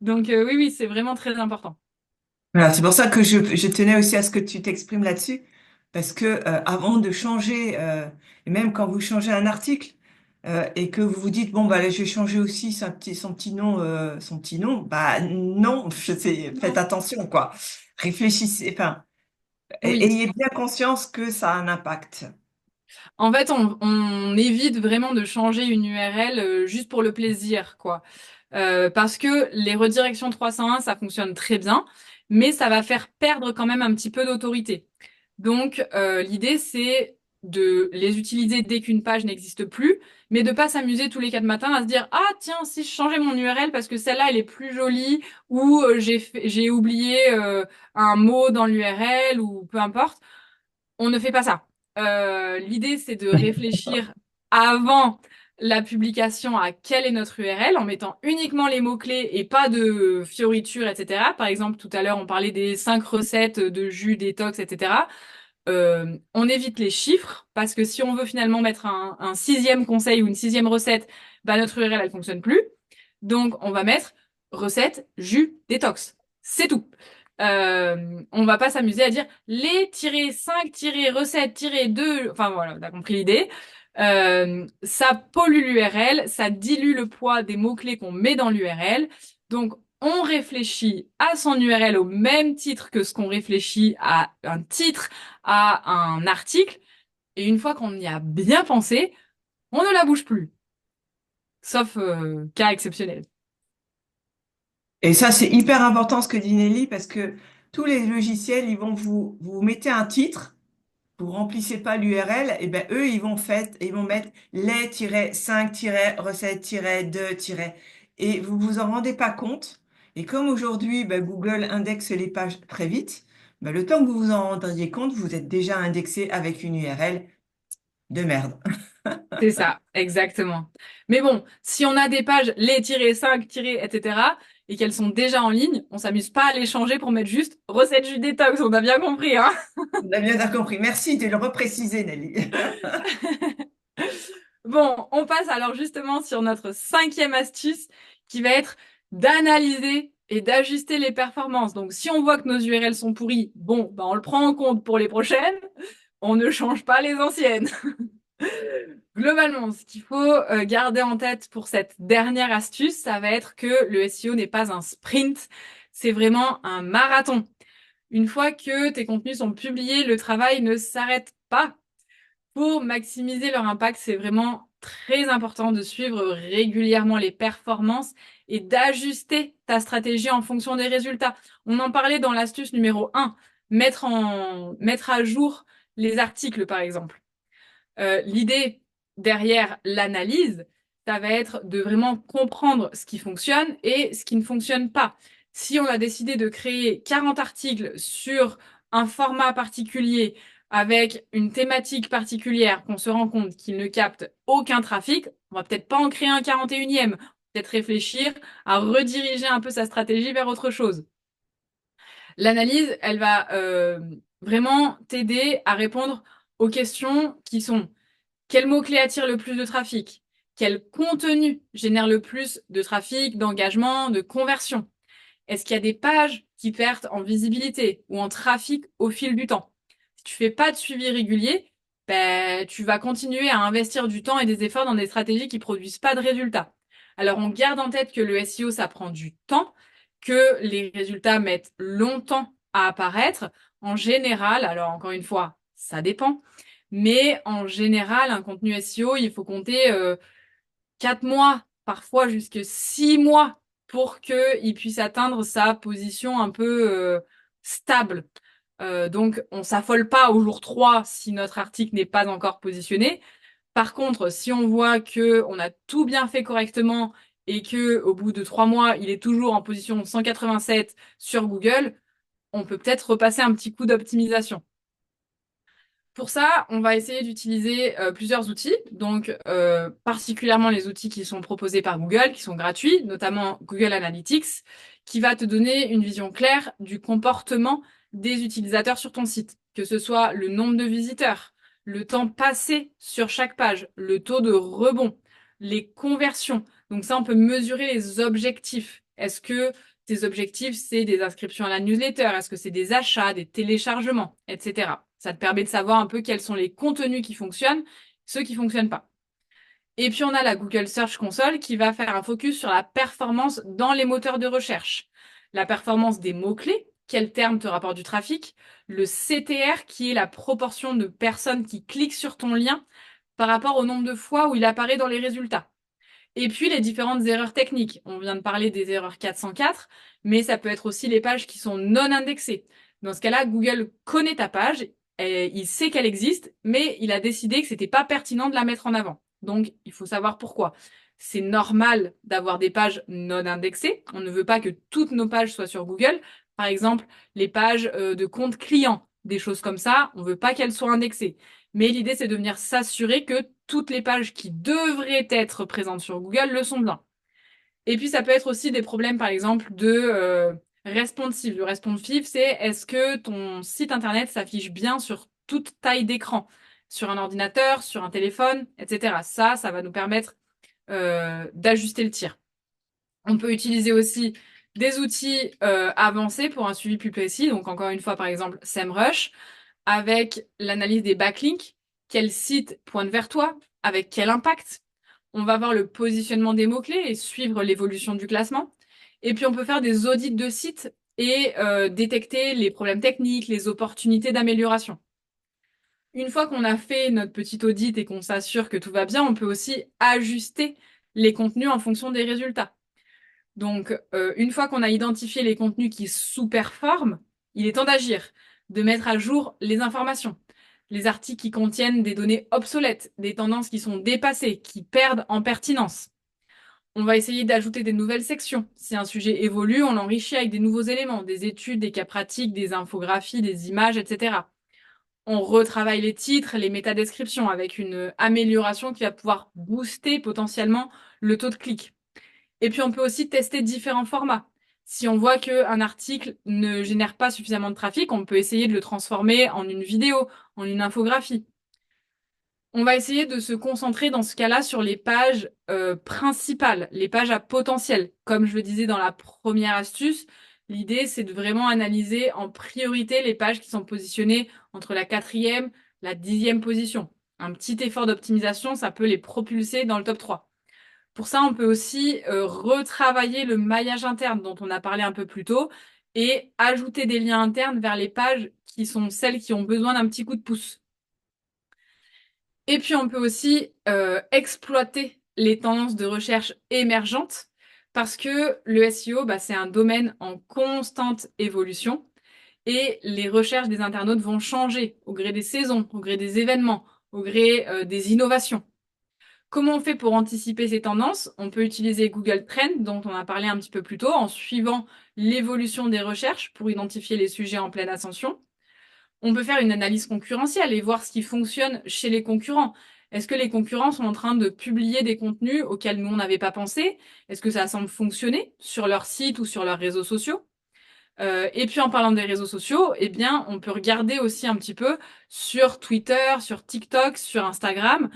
Donc oui, oui, c'est vraiment très important. Voilà, c'est pour ça que je tenais aussi à ce que tu t'exprimes là-dessus, parce que avant de changer, et même quand vous changez un article et que vous vous dites bon bah là, je vais changer aussi son petit nom, bah non, faites Non. attention quoi, réfléchissez, enfin Oui. ayez bien conscience que ça a un impact. En fait, on évite vraiment de changer une URL juste pour le plaisir, quoi. Parce que les redirections 301, ça fonctionne très bien, mais ça va faire perdre quand même un petit peu d'autorité. Donc, l'idée, c'est de les utiliser dès qu'une page n'existe plus, mais de pas s'amuser tous les quatre matins à se dire, ah tiens, si je changeais mon URL parce que celle-là, elle est plus jolie, ou j'ai oublié un mot dans l'URL, ou peu importe. On ne fait pas ça. L'idée, c'est de réfléchir avant la publication à quelle est notre URL en mettant uniquement les mots-clés et pas de fioritures, etc. Par exemple, tout à l'heure, on parlait des 5 recettes de jus détox, etc. On évite les chiffres parce que si on veut finalement mettre un sixième conseil ou une sixième recette, bah, notre URL, elle fonctionne plus. Donc, on va mettre recette jus détox. C'est tout. On va pas s'amuser à dire les-5-recettes-2. Enfin voilà, t'as compris l'idée. Ça pollue l'URL, ça dilue le poids des mots-clés qu'on met dans l'URL. Donc, on réfléchit à son URL au même titre que ce qu'on réfléchit à un titre, à un article. Et une fois qu'on y a bien pensé, on ne la bouge plus. Sauf cas exceptionnel. Et ça, c'est hyper important ce que dit Nelly, parce que tous les logiciels, vous mettez un titre, vous remplissez pas l'URL, et ben eux, ils vont mettre les-5-recette-2- et vous vous en rendez pas compte. Et comme aujourd'hui, ben, Google indexe les pages très vite, ben, le temps que vous vous en rendiez compte, vous êtes déjà indexé avec une URL de merde. C'est ça, exactement. Mais bon, si on a des pages les-5- etc. et qu'elles sont déjà en ligne, on s'amuse pas à les changer pour mettre juste recette jus détox, on a bien compris, hein. On a bien compris. Merci de le repréciser, Nelly. Bon, on passe alors justement sur notre cinquième astuce qui va être d'analyser et d'ajuster les performances. Donc, si on voit que nos URL sont pourries, bon, ben on le prend en compte pour les prochaines. On ne change pas les anciennes. Globalement, ce qu'il faut garder en tête pour cette dernière astuce, ça va être que le SEO n'est pas un sprint, c'est vraiment un marathon. Une fois que tes contenus sont publiés, le travail ne s'arrête pas. Pour maximiser leur impact, c'est vraiment très important de suivre régulièrement les performances et d'ajuster ta stratégie en fonction des résultats. On en parlait dans l'astuce numéro 1, mettre à jour les articles par exemple. L'idée derrière l'analyse, ça va être de vraiment comprendre ce qui fonctionne et ce qui ne fonctionne pas. Si on a décidé de créer 40 articles sur un format particulier avec une thématique particulière, qu'on se rend compte qu'il ne capte aucun trafic, on va peut-être pas en créer un 41e, peut-être réfléchir à rediriger un peu sa stratégie vers autre chose. L'analyse, elle va vraiment t'aider à répondre aux questions qui sont: quel mot-clé attire le plus de trafic? Quel contenu génère le plus de trafic, d'engagement, de conversion? Est-ce qu'il y a des pages qui perdent en visibilité ou en trafic au fil du temps? Si tu fais pas de suivi régulier, ben, tu vas continuer à investir du temps et des efforts dans des stratégies qui produisent pas de résultats. Alors, on garde en tête que le SEO, ça prend du temps, que les résultats mettent longtemps à apparaître. En général, alors encore une fois, ça dépend, mais en général, un contenu SEO, il faut compter 4 mois, parfois jusqu'à 6 mois pour qu'il puisse atteindre sa position un peu stable. Donc, on s'affole pas au jour 3 si notre article n'est pas encore positionné. Par contre, si on voit que on a tout bien fait correctement et que au bout de 3 mois, il est toujours en position 187 sur Google, on peut peut-être repasser un petit coup d'optimisation. Pour ça, on va essayer d'utiliser plusieurs outils, donc particulièrement les outils qui sont proposés par Google, qui sont gratuits, notamment Google Analytics, qui va te donner une vision claire du comportement des utilisateurs sur ton site, que ce soit le nombre de visiteurs, le temps passé sur chaque page, le taux de rebond, les conversions. Donc ça, on peut mesurer les objectifs. Est-ce que tes objectifs, c'est des inscriptions à la newsletter? Est-ce que c'est des achats, des téléchargements, etc. Ça te permet de savoir un peu quels sont les contenus qui fonctionnent, ceux qui fonctionnent pas. Et puis on a la Google Search Console qui va faire un focus sur la performance dans les moteurs de recherche. La performance des mots-clés, quel terme te rapporte du trafic, le CTR qui est la proportion de personnes qui cliquent sur ton lien par rapport au nombre de fois où il apparaît dans les résultats. Et puis les différentes erreurs techniques. On vient de parler des erreurs 404, mais ça peut être aussi les pages qui sont non indexées. Dans ce cas-là, Google connaît ta page, et il sait qu'elle existe, mais il a décidé que c'était pas pertinent de la mettre en avant. Donc, il faut savoir pourquoi. C'est normal d'avoir des pages non indexées. On ne veut pas que toutes nos pages soient sur Google. Par exemple, les pages de compte client, des choses comme ça, on veut pas qu'elles soient indexées. Mais l'idée, c'est de venir s'assurer que toutes les pages qui devraient être présentes sur Google le sont bien. Et puis, ça peut être aussi des problèmes, par exemple, de responsive. Le responsive, c'est est-ce que ton site internet s'affiche bien sur toute taille d'écran, sur un ordinateur, sur un téléphone, etc. Ça va nous permettre d'ajuster le tir. On peut utiliser aussi des outils avancés pour un suivi plus précis. Donc, encore une fois, par exemple, SEMrush, avec l'analyse des backlinks, quel site pointe vers toi, avec quel impact. On va voir le positionnement des mots-clés et suivre l'évolution du classement. Et puis on peut faire des audits de sites et détecter les problèmes techniques, les opportunités d'amélioration. Une fois qu'on a fait notre petit audit et qu'on s'assure que tout va bien, on peut aussi ajuster les contenus en fonction des résultats. Donc, une fois qu'on a identifié les contenus qui sous-performent, il est temps d'agir, de mettre à jour les informations. Les articles qui contiennent des données obsolètes, des tendances qui sont dépassées, qui perdent en pertinence. On va essayer d'ajouter des nouvelles sections. Si un sujet évolue, on l'enrichit avec des nouveaux éléments, des études, des cas pratiques, des infographies, des images, etc. On retravaille les titres, les métadescriptions avec une amélioration qui va pouvoir booster potentiellement le taux de clic. Et puis, on peut aussi tester différents formats. Si on voit qu'un article ne génère pas suffisamment de trafic, on peut essayer de le transformer en une vidéo, en une infographie. On va essayer de se concentrer dans ce cas-là sur les pages principales, les pages à potentiel. Comme je le disais dans la première astuce, l'idée, c'est de vraiment analyser en priorité les pages qui sont positionnées entre la 4e, la 10e position. Un petit effort d'optimisation, ça peut les propulser dans le top 3. Pour ça, on peut aussi retravailler le maillage interne dont on a parlé un peu plus tôt et ajouter des liens internes vers les pages qui sont celles qui ont besoin d'un petit coup de pouce. Et puis, on peut aussi exploiter les tendances de recherche émergentes parce que le SEO, c'est un domaine en constante évolution et les recherches des internautes vont changer au gré des saisons, au gré des événements, au gré des innovations. Comment on fait pour anticiper ces tendances? On peut utiliser Google Trends, dont on a parlé un petit peu plus tôt, en suivant l'évolution des recherches pour identifier les sujets en pleine ascension. On peut faire une analyse concurrentielle et voir ce qui fonctionne chez les concurrents. Est-ce que les concurrents sont en train de publier des contenus auxquels nous, on n'avait pas pensé? Est-ce que ça semble fonctionner sur leur site ou sur leurs réseaux sociaux? Et puis en parlant des réseaux sociaux, eh bien, on peut regarder aussi un petit peu sur Twitter, sur TikTok, sur Instagram,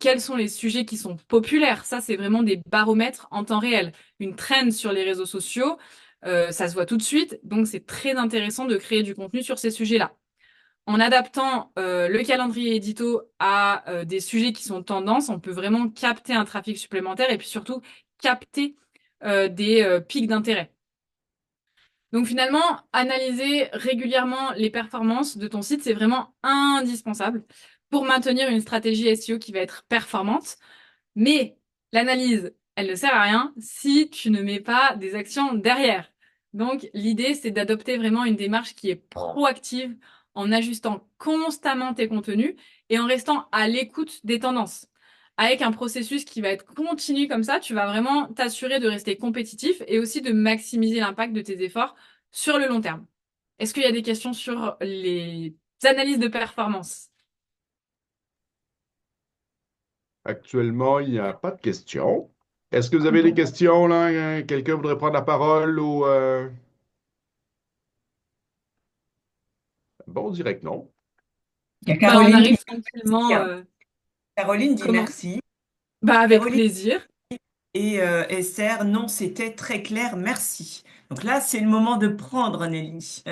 quels sont les sujets qui sont populaires. Ça, c'est vraiment des baromètres en temps réel. Une trend sur les réseaux sociaux, ça se voit tout de suite, donc c'est très intéressant de créer du contenu sur ces sujets-là. En adaptant le calendrier édito à des sujets qui sont tendances, on peut vraiment capter un trafic supplémentaire et puis surtout capter des pics d'intérêt. Donc finalement, analyser régulièrement les performances de ton site, c'est vraiment indispensable pour maintenir une stratégie SEO qui va être performante. Mais l'analyse, elle ne sert à rien si tu ne mets pas des actions derrière. Donc l'idée, c'est d'adopter vraiment une démarche qui est proactive en ajustant constamment tes contenus et en restant à l'écoute des tendances. Avec un processus qui va être continu comme ça, tu vas vraiment t'assurer de rester compétitif et aussi de maximiser l'impact de tes efforts sur le long terme. Est-ce qu'il y a des questions sur les analyses de performance? Actuellement, il n'y a pas de questions. Est-ce que vous avez des questions, là? Quelqu'un voudrait prendre la parole ou... Bon, on dirait que non. Il y a Bah, on Caroline qui arrive dit tranquillement. merci, hein. Caroline dit Comment? merci. Bah, avec Caroline plaisir. et Esther, non, c'était très clair, merci. Donc là, c'est le moment de prendre, Nelly.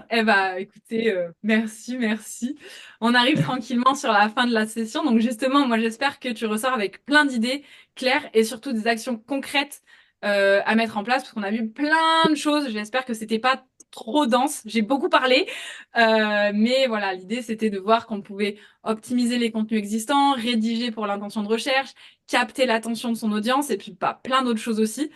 Eh bah, écoutez, merci, merci. On arrive tranquillement sur la fin de la session. Donc, justement, moi, j'espère que tu ressors avec plein d'idées claires et surtout des actions concrètes à mettre en place parce qu'on a vu plein de choses. J'espère que c'était pas trop dense. J'ai beaucoup parlé. Mais voilà, l'idée, c'était de voir qu'on pouvait optimiser les contenus existants, rédiger pour l'intention de recherche, capter l'attention de son audience et puis pas plein d'autres choses aussi.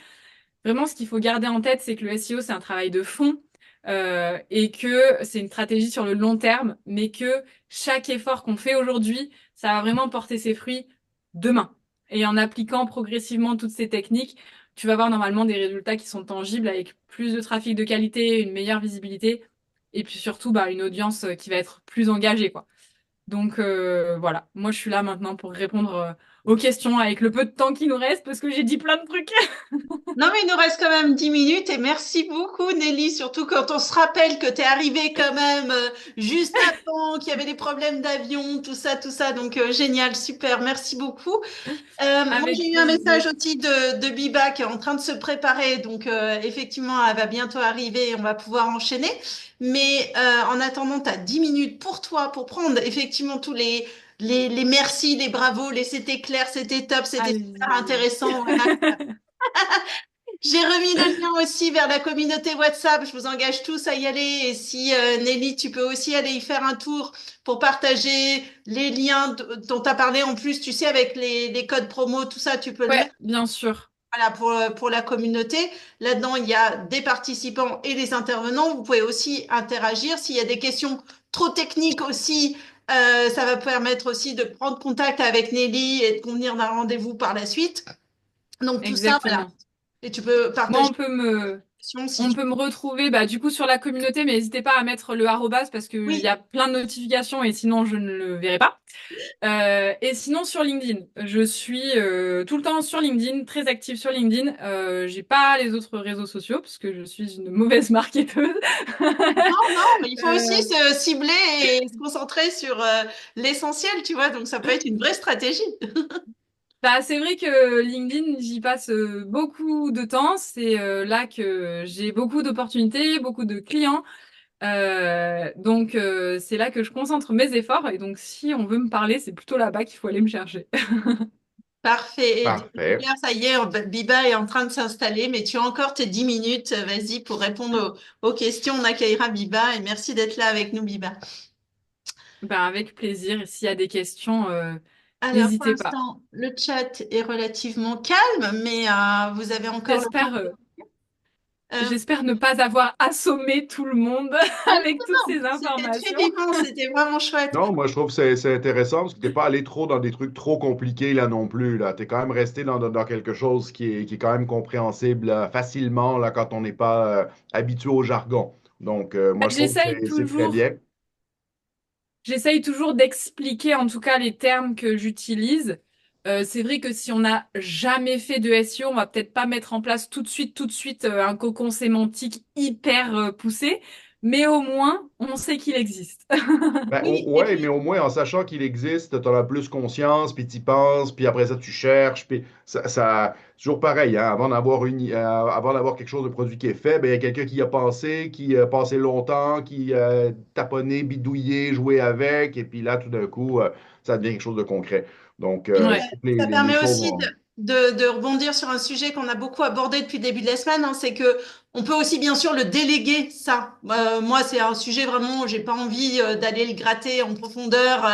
Vraiment, ce qu'il faut garder en tête, c'est que le SEO, c'est un travail de fond et que c'est une stratégie sur le long terme, mais que chaque effort qu'on fait aujourd'hui, ça va vraiment porter ses fruits demain. Et en appliquant progressivement toutes ces techniques, tu vas avoir normalement des résultats qui sont tangibles avec plus de trafic de qualité, une meilleure visibilité et puis surtout bah, une audience qui va être plus engagée, quoi. Donc voilà, moi je suis là maintenant pour répondre aux questions avec le peu de temps qui nous reste parce que j'ai dit plein de trucs. Non, mais il nous reste quand même 10 minutes et merci beaucoup Nelly, surtout quand on se rappelle que tu es arrivée quand même juste à temps, qu'il y avait des problèmes d'avion, tout ça, tout ça. Donc génial, super, merci beaucoup. Moi Avec j'ai eu un message plaisir. aussi de Biba qui est en train de se préparer, donc effectivement elle va bientôt arriver et on va pouvoir enchaîner. Mais en attendant, tu as 10 minutes pour toi, pour prendre effectivement tous les merci, les bravos, les c'était clair, c'était top, c'était super Allez-y. intéressant. Voilà. J'ai remis le lien aussi vers la communauté WhatsApp. Je vous engage tous à y aller. Et si Nelly, tu peux aussi aller y faire un tour pour partager les liens dont tu as parlé en plus, tu sais, avec les codes promo, tout ça, tu peux le Ouais, mettre. bien sûr. Voilà, pour la communauté. Là-dedans, il y a des participants et des intervenants. Vous pouvez aussi interagir. S'il y a des questions trop techniques aussi, ça va permettre aussi de prendre contact avec Nelly et de convenir d'un rendez-vous par la suite. Donc tout ça, voilà. Exactement. Et tu peux Moi, partager on peut me, des questions si on tu... peut me retrouver bah, du coup sur la communauté, mais n'hésitez pas à mettre le arrobas parce qu'il y Oui, a plein de notifications et sinon je ne le verrai pas. Et sinon sur LinkedIn, je suis tout le temps sur LinkedIn, très active sur LinkedIn. J'ai pas les autres réseaux sociaux parce que je suis une mauvaise marketeuse. non, non, mais il faut aussi Euh, se cibler et se concentrer sur l'essentiel, tu vois. Donc ça peut être une vraie stratégie. Bah, c'est vrai que LinkedIn, j'y passe beaucoup de temps. C'est là que j'ai beaucoup d'opportunités, beaucoup de clients. Donc, c'est là que je concentre mes efforts. Et donc, si on veut me parler, c'est plutôt là-bas qu'il faut aller me chercher. Parfait. Et Parfait. d'ailleurs, ça y est, Biba est en train de s'installer, mais tu as encore tes 10 minutes. Vas-y pour répondre aux questions. On accueillera Biba et merci d'être là avec nous, Biba. Ben, avec plaisir. Et s'il y a des questions, Alors, pour n'hésitez pas. l'instant, le chat est relativement calme, mais vous avez encore le temps. J'espère. J'espère ne pas avoir assommé tout le monde avec toutes ces C'était très informations. vivant, c'était vraiment chouette. Non, moi je trouve que c'est intéressant parce que t'es pas allé trop dans des trucs trop compliqués là non plus. Là. T'es quand même resté dans quelque chose qui est quand même compréhensible facilement là, quand on n'est pas habitué au jargon. Donc, moi je trouve que J'essaye c'est très toujours, bien. j'essaye toujours d'expliquer en tout cas les termes que j'utilise. C'est vrai que si on n'a jamais fait de SEO, on va peut-être pas mettre en place tout de suite un cocon sémantique hyper poussé, mais au moins on sait qu'il existe. Ben, Oui, et ouais, mais puis au moins en sachant qu'il existe, tu en as plus conscience, puis tu penses, puis après ça tu cherches, puis c'est toujours pareil, hein, avant d'avoir quelque chose de produit qui est fait, ben, il y a quelqu'un qui y a pensé, qui a passé longtemps, qui a taponné, bidouillé, joué avec, et puis là tout d'un coup, ça devient quelque chose de concret. Donc, je Ouais. trouve que ça les permet choses aussi vont. de rebondir sur un sujet qu'on a beaucoup abordé depuis le début de la semaine, hein, c'est que on peut aussi bien sûr le déléguer, ça. Moi, c'est un sujet vraiment, j'ai pas envie d'aller le gratter en profondeur.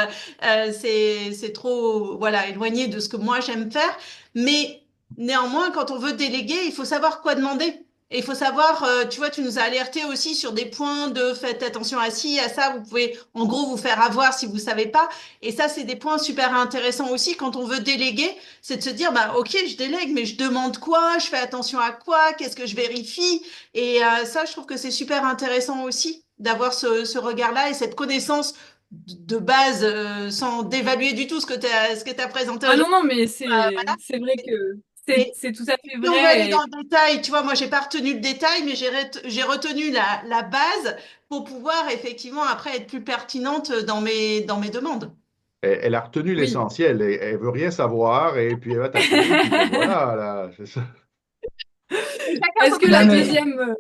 C'est trop, voilà, éloigné de ce que moi j'aime faire. Mais néanmoins, quand on veut déléguer, il faut savoir quoi demander. Et il faut savoir, tu vois, tu nous as alerté aussi sur des points de faites attention à ci, à ça. Vous pouvez, en gros, vous faire avoir si vous savez pas. Et ça, c'est des points super intéressants aussi quand on veut déléguer, c'est de se dire, bah, ok, je délègue, mais je demande quoi, je fais attention à quoi, qu'est-ce que je vérifie. Et ça, je trouve que c'est super intéressant aussi d'avoir ce regard-là et cette connaissance de base sans dévaluer du tout ce que tu as présenté Ah aujourd'hui. non, non, mais Voilà. c'est vrai que Mais c'est tout à fait si on veut aller vrai. dans le détail, tu vois, moi, j'ai pas retenu le détail, mais j'ai retenu la base pour pouvoir effectivement après être plus pertinente dans mes demandes. Elle a retenu Oui. l'essentiel, elle veut rien savoir, et puis elle va taper, puis ben voilà, là, c'est ça. Chacun son Est-ce que Non, la truc. mais deuxième,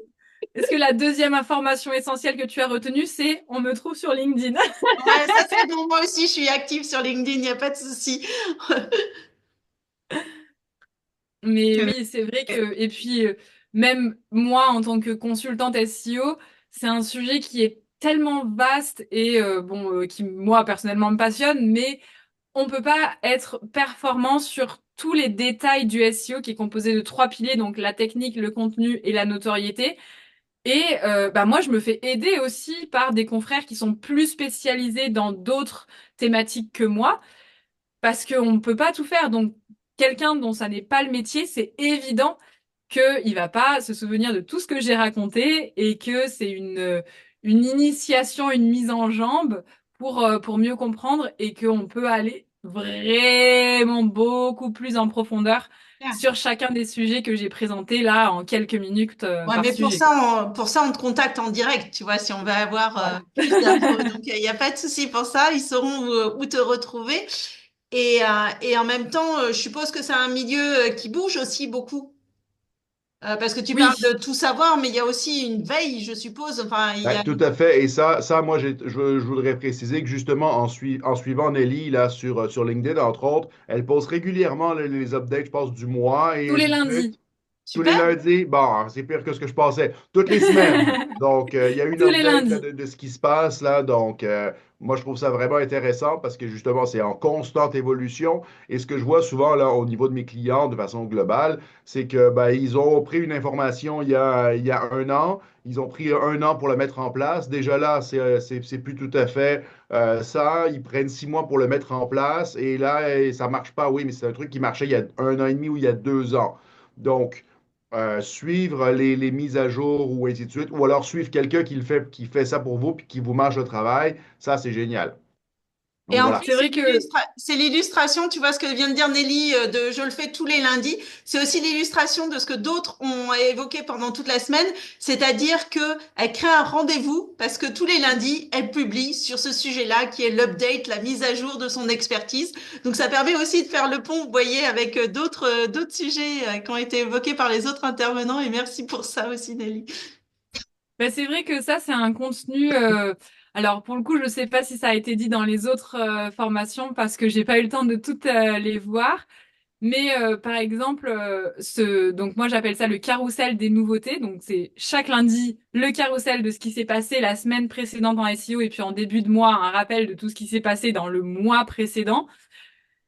est-ce que la deuxième information essentielle que tu as retenue, c'est on me trouve sur LinkedIn? Ouais, ça c'est bon. Moi aussi, je suis active sur LinkedIn, il n'y a pas de souci. Mais oui, c'est vrai que, et puis, même moi, en tant que consultante SEO, c'est un sujet qui est tellement vaste et, qui, moi, personnellement, me passionne, mais on peut pas être performant sur tous les détails du SEO qui est composé de trois piliers, donc la technique, le contenu et la notoriété. Et bah moi, je me fais aider aussi par des confrères qui sont plus spécialisés dans d'autres thématiques que moi, parce qu'on ne peut pas tout faire. Donc, quelqu'un dont ça n'est pas le métier, c'est évident qu'il va pas se souvenir de tout ce que j'ai raconté et que c'est une initiation, une mise en jambe pour mieux comprendre et qu'on peut aller vraiment beaucoup plus en profondeur sur chacun des sujets que j'ai présentés là en quelques minutes Ouais, par mais sujet, quoi. pour ça, on te contacte en direct, tu vois, si on veut avoir plus d'infos. Donc, il n'y a pas de souci pour ça. Ils sauront où te retrouver. Et en même temps, je suppose que c'est un milieu qui bouge aussi beaucoup. Parce que tu parles Oui, de tout savoir, mais il y a aussi une veille, je suppose. Enfin, il y Ben, a... tout à fait. Et ça moi, je voudrais préciser que justement, en suivant Nelly là, sur LinkedIn, entre autres, elle poste régulièrement les updates, je pense, du mois et tous les ainsi de suite. lundis. Tous les Super. lundis, bon, c'est pire que ce que je pensais. Toutes les semaines. Donc, il y a une Tous les update là, lundis. de ce qui se passe là. Donc, moi, je trouve ça vraiment intéressant parce que justement, c'est en constante évolution. Et ce que je vois souvent là, au niveau de mes clients de façon globale, c'est que ben, ils ont pris une information il y a un an. Ils ont pris un an pour la mettre en place. Déjà là, c'est plus tout à fait ça. Ils prennent 6 mois pour le mettre en place. Et là, ça marche pas. Oui, mais c'est un truc qui marchait il y a un an et demi ou il y a 2 ans. Donc, suivre les mises à jour ou ainsi de suite, ou alors suivre quelqu'un qui fait ça pour vous puis qui vous marche le travail, ça c'est génial. Et Donc en voilà. plus, C'est vrai que c'est l'illustration, tu vois ce que vient de dire Nelly, de je le fais tous les lundis. C'est aussi l'illustration de ce que d'autres ont évoqué pendant toute la semaine, c'est-à-dire que elle crée un rendez-vous parce que tous les lundis, elle publie sur ce sujet-là qui est l'update, la mise à jour de son expertise. Donc ça permet aussi de faire le pont, vous voyez, avec d'autres sujets qui ont été évoqués par les autres intervenants. Et merci pour ça aussi, Nelly. bah, c'est vrai que ça, c'est un contenu. Alors, pour le coup, je sais pas si ça a été dit dans les autres formations parce que j'ai pas eu le temps de toutes les voir. Mais par exemple, donc moi j'appelle ça le carrousel des nouveautés. Donc c'est chaque lundi le carrousel de ce qui s'est passé la semaine précédente en SEO et puis en début de mois un rappel de tout ce qui s'est passé dans le mois précédent.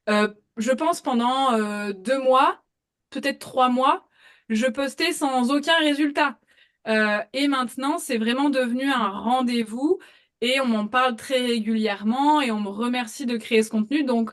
Je pense pendant 2 mois, peut-être 3 mois, je postais sans aucun résultat. Et maintenant, c'est vraiment devenu un rendez-vous et on m'en parle très régulièrement et on me remercie de créer ce contenu. Donc,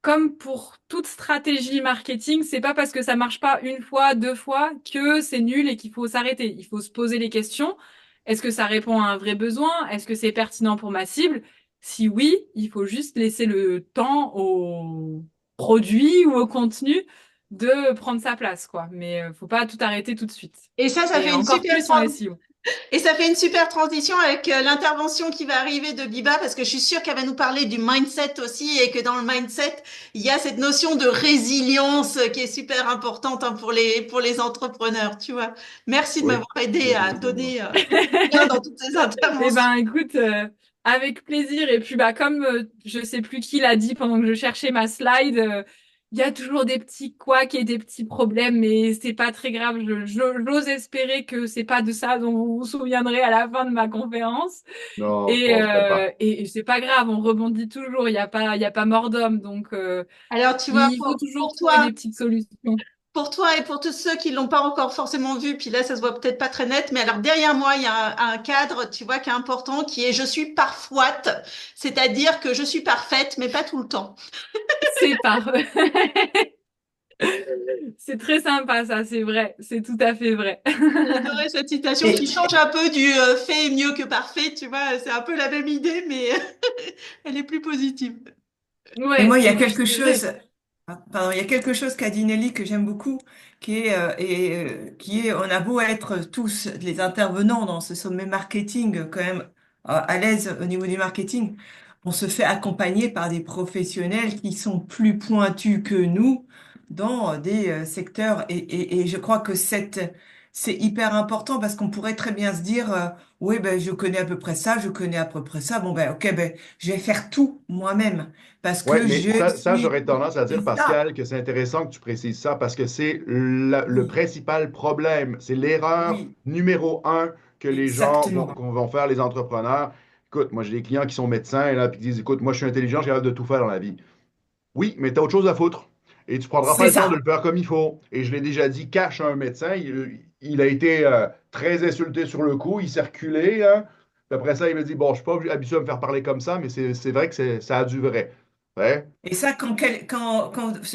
comme pour toute stratégie marketing, c'est pas parce que ça marche pas une fois, deux fois que c'est nul et qu'il faut s'arrêter. Il faut se poser les questions. Est-ce que ça répond à un vrai besoin? Est-ce que c'est pertinent pour ma cible? Si oui, il faut juste laisser le temps au produit ou au contenu de prendre sa place, quoi. Mais faut pas tout arrêter tout de suite. Et ça Et fait une encore super plus en SEO. Et ça fait une super transition avec l'intervention qui va arriver de Biba, parce que je suis sûre qu'elle va nous parler du mindset aussi, et que dans le mindset, il y a cette notion de résilience qui est super importante hein, pour les entrepreneurs, tu vois. Merci de Oui, m'avoir aidé à effectivement. donner bien dans toutes ces Eh interventions. ben, écoute, avec plaisir. Et puis, bah, comme je sais plus qui l'a dit pendant que je cherchais ma slide, il y a toujours des petits couacs et des petits problèmes, mais c'est pas très grave. J'ose espérer que c'est pas de ça dont vous vous souviendrez à la fin de ma conférence. Non, je penserais pas. Et c'est pas grave, on rebondit toujours. Il y a pas mort d'homme, donc Alors, tu vois, il faut toujours trouver des petites solutions. pour toi et pour tous ceux qui l'ont pas encore forcément vu, puis là, ça se voit peut-être pas très net, mais alors derrière moi, il y a un cadre, tu vois, qui est important, qui est je suis parfoite, c'est-à-dire que je suis parfaite, mais pas tout le temps. C'est parfait. C'est très sympa, ça, c'est vrai. C'est tout à fait vrai. J'ai adoré cette citation qui Et, change un peu du fait est mieux que parfait, tu vois, c'est un peu la même idée, mais elle est plus positive. et Ouais, moi, il y a et puis quelque c'est vrai. chose, pardon, il y a quelque chose qu'a dit Nelly que j'aime beaucoup, qui est, on a beau être tous les intervenants dans ce sommet marketing, quand même, à l'aise au niveau du marketing, on se fait accompagner par des professionnels qui sont plus pointus que nous dans des secteurs. Et je crois que c'est hyper important parce qu'on pourrait très bien se dire, oui, ben, je connais à peu près ça, je connais à peu près ça, bon, ben, ok, ben, je vais faire tout moi-même. Parce Oui, que mais je ça suis... j'aurais tendance à dire, C'est ça. Pascal, que c'est intéressant que tu précises ça parce que c'est le Oui, principal problème. C'est l'erreur oui, numéro un que les gens exactement. vont faire, les entrepreneurs. Écoute, moi, j'ai des clients qui sont médecins et là, puis qui disent, écoute, moi, je suis intelligent, je suis capable de tout faire dans la vie. Oui, mais tu as autre chose à foutre. Et tu prendras pas C'est le temps de ça. le faire comme il faut. Et je l'ai déjà dit, cache un médecin. Il a été très insulté sur le coup. Il s'est reculé. Hein. Puis après ça, il me dit, bon, je suis pas habitué à me faire parler comme ça, mais c'est vrai que ça a du vrai. Ouais. Et ça, quand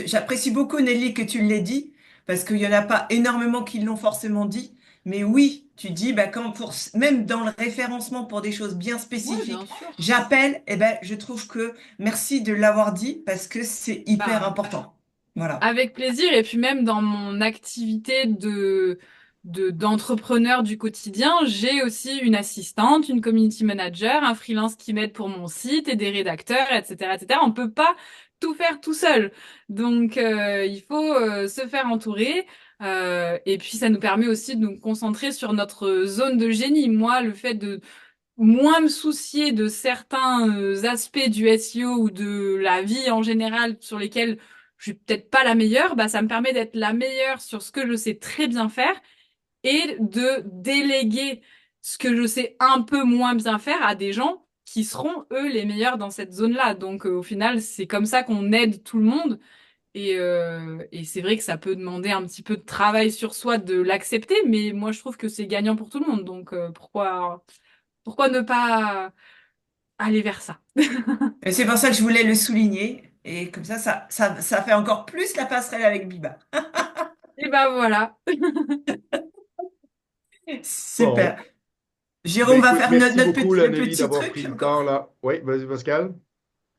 j'apprécie beaucoup, Nelly, que tu l'aies dit, parce qu'il n'y en a pas énormément qui l'ont forcément dit. Mais oui, tu dis, bah, même dans le référencement pour des choses bien Ouais, bien spécifiques, sûr. j'appelle, et ben, je trouve que merci de l'avoir dit parce que c'est hyper Bah, important. Voilà. avec plaisir. Et puis même dans mon activité d'entrepreneur du quotidien, j'ai aussi une assistante, une community manager, un freelance qui m'aide pour mon site et des rédacteurs, etc., etc. On peut pas tout faire tout seul. Donc, il faut se faire entourer. Et puis, ça nous permet aussi de nous concentrer sur notre zone de génie. Moi, le fait de moins me soucier de certains aspects du SEO ou de la vie en général sur lesquels je suis peut-être pas la meilleure, bah ça me permet d'être la meilleure sur ce que je sais très bien faire et de déléguer ce que je sais un peu moins bien faire à des gens qui seront eux les meilleurs dans cette zone-là. Donc au final, c'est comme ça qu'on aide tout le monde. Et c'est vrai que ça peut demander un petit peu de travail sur soi de l'accepter, mais moi je trouve que c'est gagnant pour tout le monde. Donc pourquoi ne pas aller vers ça? Et c'est pour ça que je voulais le souligner. Et comme ça fait encore plus la passerelle avec Biba. Et ben voilà. Bon. Super. Ben Jérôme va écoute, faire merci notre beaucoup, le Nelly, petit d'avoir pris truc le temps, encore. là. Oui, vas-y, Pascal.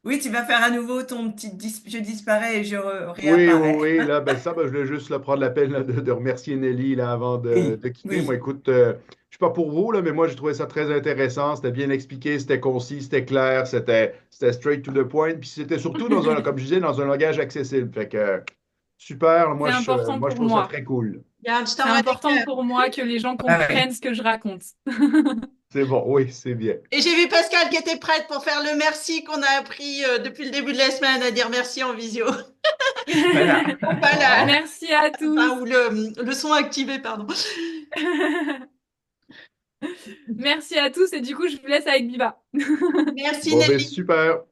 Oui, tu vas faire à nouveau ton je disparais et je Oui, oui, réapparais. oui. Là, ben ça, ben, je voulais juste là, prendre la peine là, de remercier Nelly là, avant Oui, de quitter. Moi, oui. écoute, je sais pas pour vous, là, mais moi, j'ai trouvé ça très intéressant. C'était bien expliqué, c'était concis, c'était clair, c'était straight to the point. Puis c'était surtout dans un, comme je disais, dans un langage accessible. Fait que super. C'est important Moi, je pour trouve ça moi. très cool. Regarde, je C'est t'envoie des important cœurs. pour moi que les gens Ah ouais. comprennent ce que je raconte. C'est bon, oui, c'est bien. Et j'ai vu Pascal qui était prête pour faire le merci qu'on a appris depuis le début de la semaine à dire merci en visio. Voilà. Enfin, Bon. Merci à tous. enfin, ou le son activé, pardon. Merci à tous et du coup, je vous laisse avec Biba. Merci Bon, ben Nelly. super.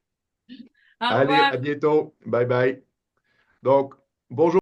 Au Allez, revoir. à bientôt. Bye bye. Donc, bonjour.